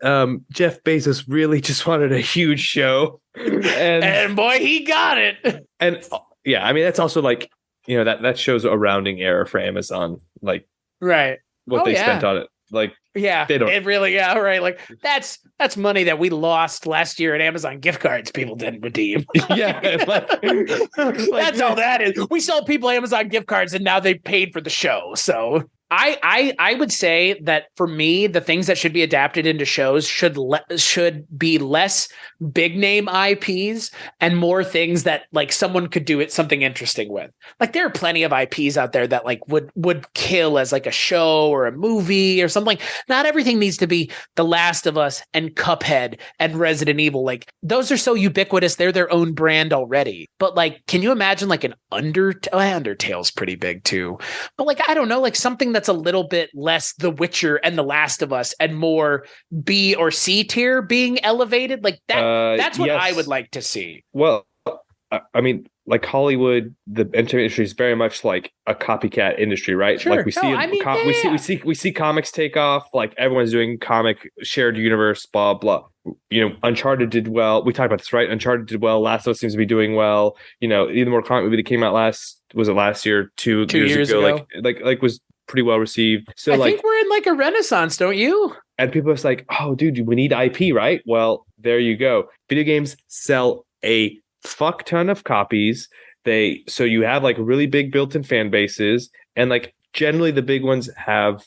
Jeff Bezos really just wanted a huge show, and boy, he got it. And yeah, I mean that's also like, you know, that shows a rounding error for Amazon, like right what they spent on it. Like, yeah, they don't. It really, yeah, right. Like that's money that we lost last year at Amazon gift cards people didn't redeem. Yeah, that's all that is. We sold people Amazon gift cards and now they paid for the show. So I would say that for me, the things that should be adapted into shows should be less big name IPs and more things that like someone could do something interesting with. Like there are plenty of IPs out there that like would kill as like a show or a movie or something. Not everything needs to be The Last of Us and Cuphead and Resident Evil. Like those are so ubiquitous. They're their own brand already. But like, can you imagine like an Undertale's pretty big too. But like, I don't know, like something that's a little bit less The Witcher and The Last of Us and more B or C tier being elevated. Like that's what I would like to see. Well, I mean, like Hollywood, the entertainment industry is very much like a copycat industry, right? Sure. Like we see comics take off. Like everyone's doing comic shared universe, blah blah. You know, Uncharted did well. We talked about this, right? Uncharted did well. Last of Us seems to be doing well. You know, the more comic movie that came out last year, two years ago, like was pretty well received. So I think we're in like a renaissance, don't you? And people are like, oh, dude, we need IP, right? Well, there you go. Video games sell a fuck ton of copies. So you have like really big built-in fan bases, and like generally the big ones have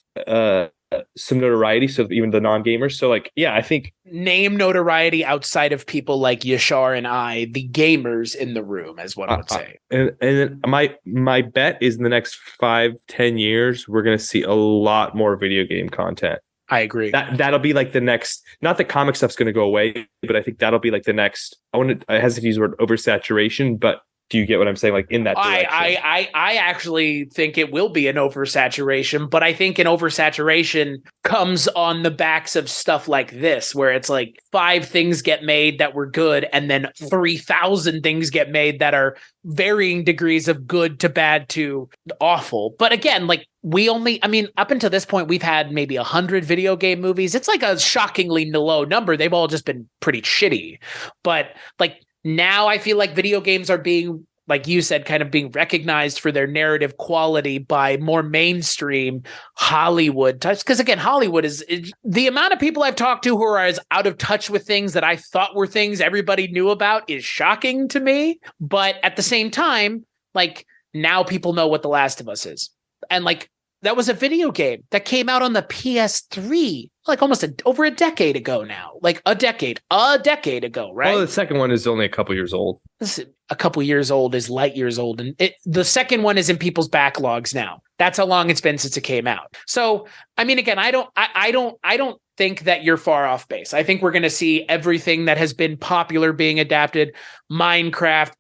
some notoriety. So even the non-gamers. So like, yeah, I think name notoriety outside of people like Yashar and I, the gamers in the room, is what I would say. And my bet is in the next 5-10 years, we're going to see a lot more video game content. I agree. That'll be like the next, not that comic stuff's going to go away, but I think that'll be like the next, I hesitate to use the word oversaturation, but do you get what I'm saying? Like in that direction? I actually think it will be an oversaturation, but I think an oversaturation comes on the backs of stuff like this, where it's like 5 things get made that were good, and then 3,000 things get made that are varying degrees of good to bad to awful. But again, like up until this point, we've had maybe 100 video game movies. It's like a shockingly low number. They've all just been pretty shitty. But like, now I feel like video games are being, like you said, kind of being recognized for their narrative quality by more mainstream Hollywood types. Because again, Hollywood is the amount of people I've talked to who are as out of touch with things that I thought were things everybody knew about is shocking to me. But at the same time, like now people know what The Last of Us is. And like, that was a video game that came out on the PS3 like almost over a decade ago now. Like a decade ago, right? Well, the second one is only a couple years old. A couple years old is light years old. And the second one is in people's backlogs now. That's how long it's been since it came out. So, I mean, again, I don't think that you're far off base. I think we're going to see everything that has been popular being adapted. Minecraft,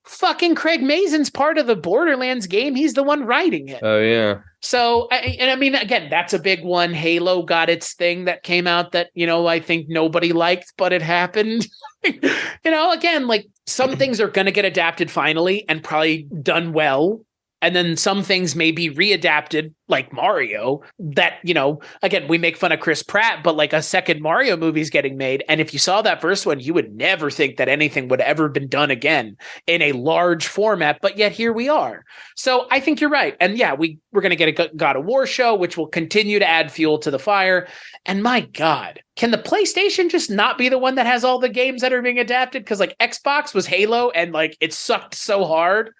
fucking Craig Mazin's part of the Borderlands game. He's the one writing it. Oh, yeah. So, I mean, again, that's a big one. Halo got its thing that came out that, you know, I think nobody liked, but it happened. You know, again, like some things are going to get adapted finally and probably done well. And then some things may be readapted like Mario, that, you know, again, we make fun of Chris Pratt, but like a second Mario movie is getting made. And if you saw that first one, you would never think that anything would ever been done again in a large format. But yet here we are. So I think you're right. And yeah, we're going to get a God of War show, which will continue to add fuel to the fire. And my God, can the PlayStation just not be the one that has all the games that are being adapted? Because like Xbox was Halo and like it sucked so hard.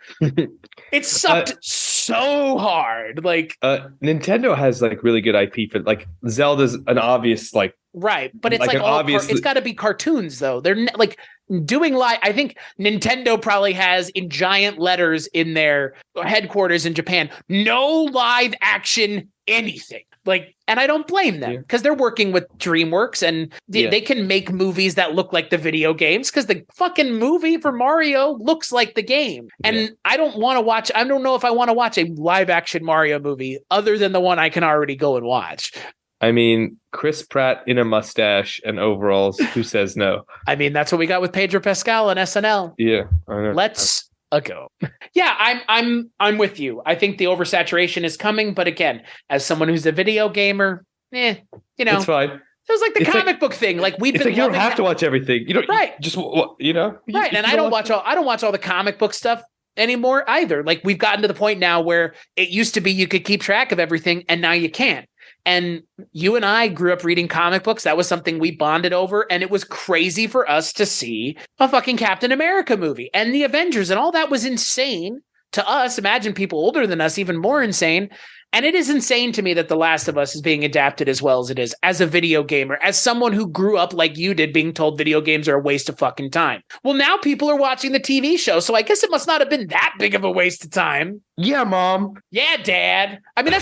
It sucked so hard. Like Nintendo has like really good IP for like Zelda's an obvious like right, but it's like an obvious. It's got to be cartoons though. They're like doing live. I think Nintendo probably has in giant letters in their headquarters in Japan, no live action anything. Like, and I don't blame them because they're working with DreamWorks and they can make movies that look like the video games because the fucking movie for Mario looks like the game. And I don't want to watch. I don't know if I want to watch a live action Mario movie other than the one I can already go and watch. I mean, Chris Pratt in a mustache and overalls. Who says no? I mean, that's what we got with Pedro Pascal on SNL. Yeah, I know. Let's go. Yeah, I'm with you. I think the oversaturation is coming, but again, as someone who's a video gamer, you know, it's fine. It was like the comic book thing. Like we've been. Like you don't have to watch everything. You don't. Right. Just you know. Right, and I don't watch all the comic book stuff anymore either. Like we've gotten to the point now where it used to be you could keep track of everything, and now you can't. And you and I grew up reading comic books. That was something we bonded over. And it was crazy for us to see a fucking Captain America movie and the Avengers. And all that was insane to us. Imagine people older than us, even more insane. And it is insane to me that The Last of Us is being adapted as well as it is as a video gamer, as someone who grew up like you did, being told video games are a waste of fucking time. Well, now people are watching the TV show. So I guess it must not have been that big of a waste of time. Yeah, Mom. Yeah, Dad. I mean,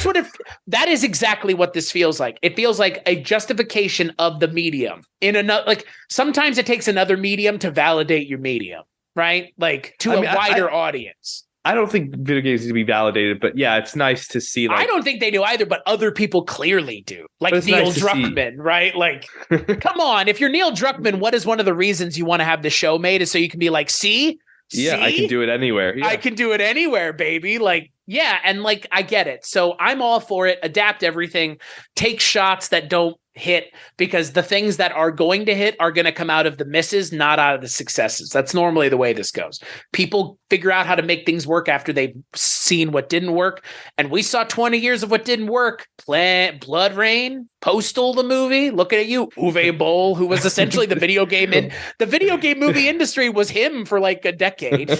that is exactly what this feels like. It feels like a justification of the medium in another, like sometimes it takes another medium to validate your medium, right? Like to a wider audience. I don't think video games need to be validated, but yeah, it's nice to see. Like, I don't think they do either, but other people clearly do. Like Neil Druckmann, right? Like, come on. If you're Neil Druckmann, what is one of the reasons you want to have the show made is so you can be like, see? Yeah, I can do it anywhere. Yeah. I can do it anywhere, baby. Like, yeah. And like, I get it. So I'm all for it. Adapt everything. Take shots that don't hit, because the things that are going to hit are going to come out of the misses, not out of the successes. That's normally the way this goes. People figure out how to make things work after they've seen what didn't work. And we saw 20 years of what didn't work. Blood Rain, Postal, the movie. Looking at you, Uwe Boll, who was essentially the video game movie industry was him for like a decade.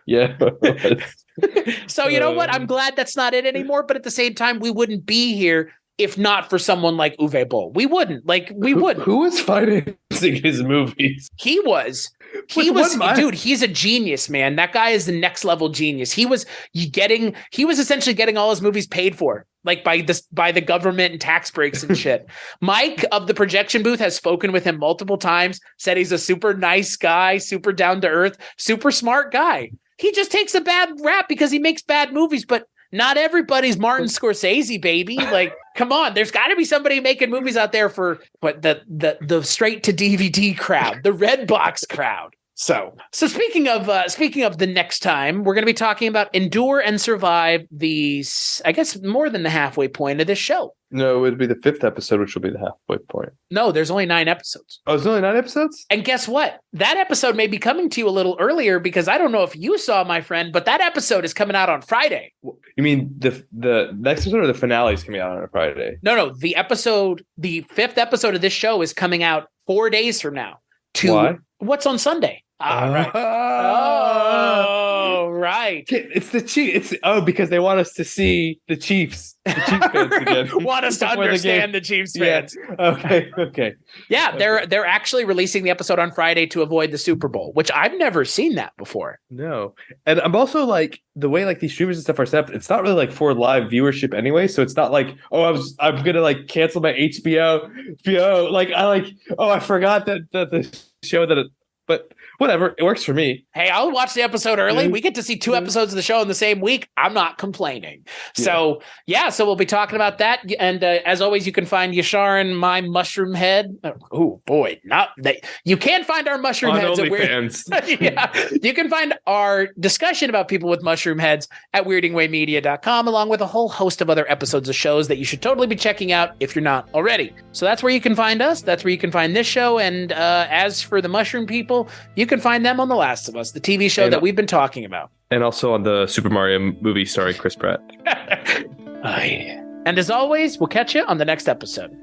Yeah. So you know what? I'm glad that's not it anymore. But at the same time, we wouldn't be here if not for someone like Uwe Boll. We wouldn't. Who was financing his movies? He was, dude, he's a genius, man. That guy is the next level genius. He was essentially getting all his movies paid for, like by the government and tax breaks and shit. Mike of the projection booth has spoken with him multiple times, said he's a super nice guy, super down to earth, super smart guy. He just takes a bad rap because he makes bad movies, but not everybody's Martin Scorsese, baby. Like, come on, there's got to be somebody making movies out there for what the straight to DVD crowd, the red box crowd. So speaking of the next time, we're going to be talking about Endure and Survive, I guess more than the halfway point of this show. No, it would be the 5th episode, which will be the halfway point. No, there's only 9 episodes. Oh, there's only 9 episodes? And guess what? That episode may be coming to you a little earlier because I don't know if you saw, my friend, but that episode is coming out on Friday. You mean the next episode or the finale is coming out on a Friday? No, the 5th episode of this show is coming out 4 days from now. Why? What's on Sunday? Right. Oh, right. It's the Chiefs. Because they want us to see the Chiefs. The Chiefs fans again. Want us to understand the Chiefs fans. Yeah. Okay. Yeah, they're actually releasing the episode on Friday to avoid the Super Bowl, which I've never seen that before. No. And I'm also like, the way like these streamers and stuff are set up, it's not really like for live viewership anyway. So it's not like, I'm gonna like cancel my HBO. Like I forgot that the show that but whatever. It works for me. Hey, I'll watch the episode early. We get to see 2 episodes of the show in the same week. I'm not complaining. So we'll be talking about that. And as always, you can find Yashar and my mushroom head. Oh boy, you can't find our mushroom heads at Weird. You can find our discussion about people with mushroom heads at weirdingwaymedia.com, along with a whole host of other episodes of shows that you should totally be checking out if you're not already. So that's where you can find us. That's where you can find this show. And as for the mushroom people, you can find them on The Last of Us, the TV show that we've been talking about. And also on the Super Mario movie starring Chris Pratt. And as always, we'll catch you on the next episode.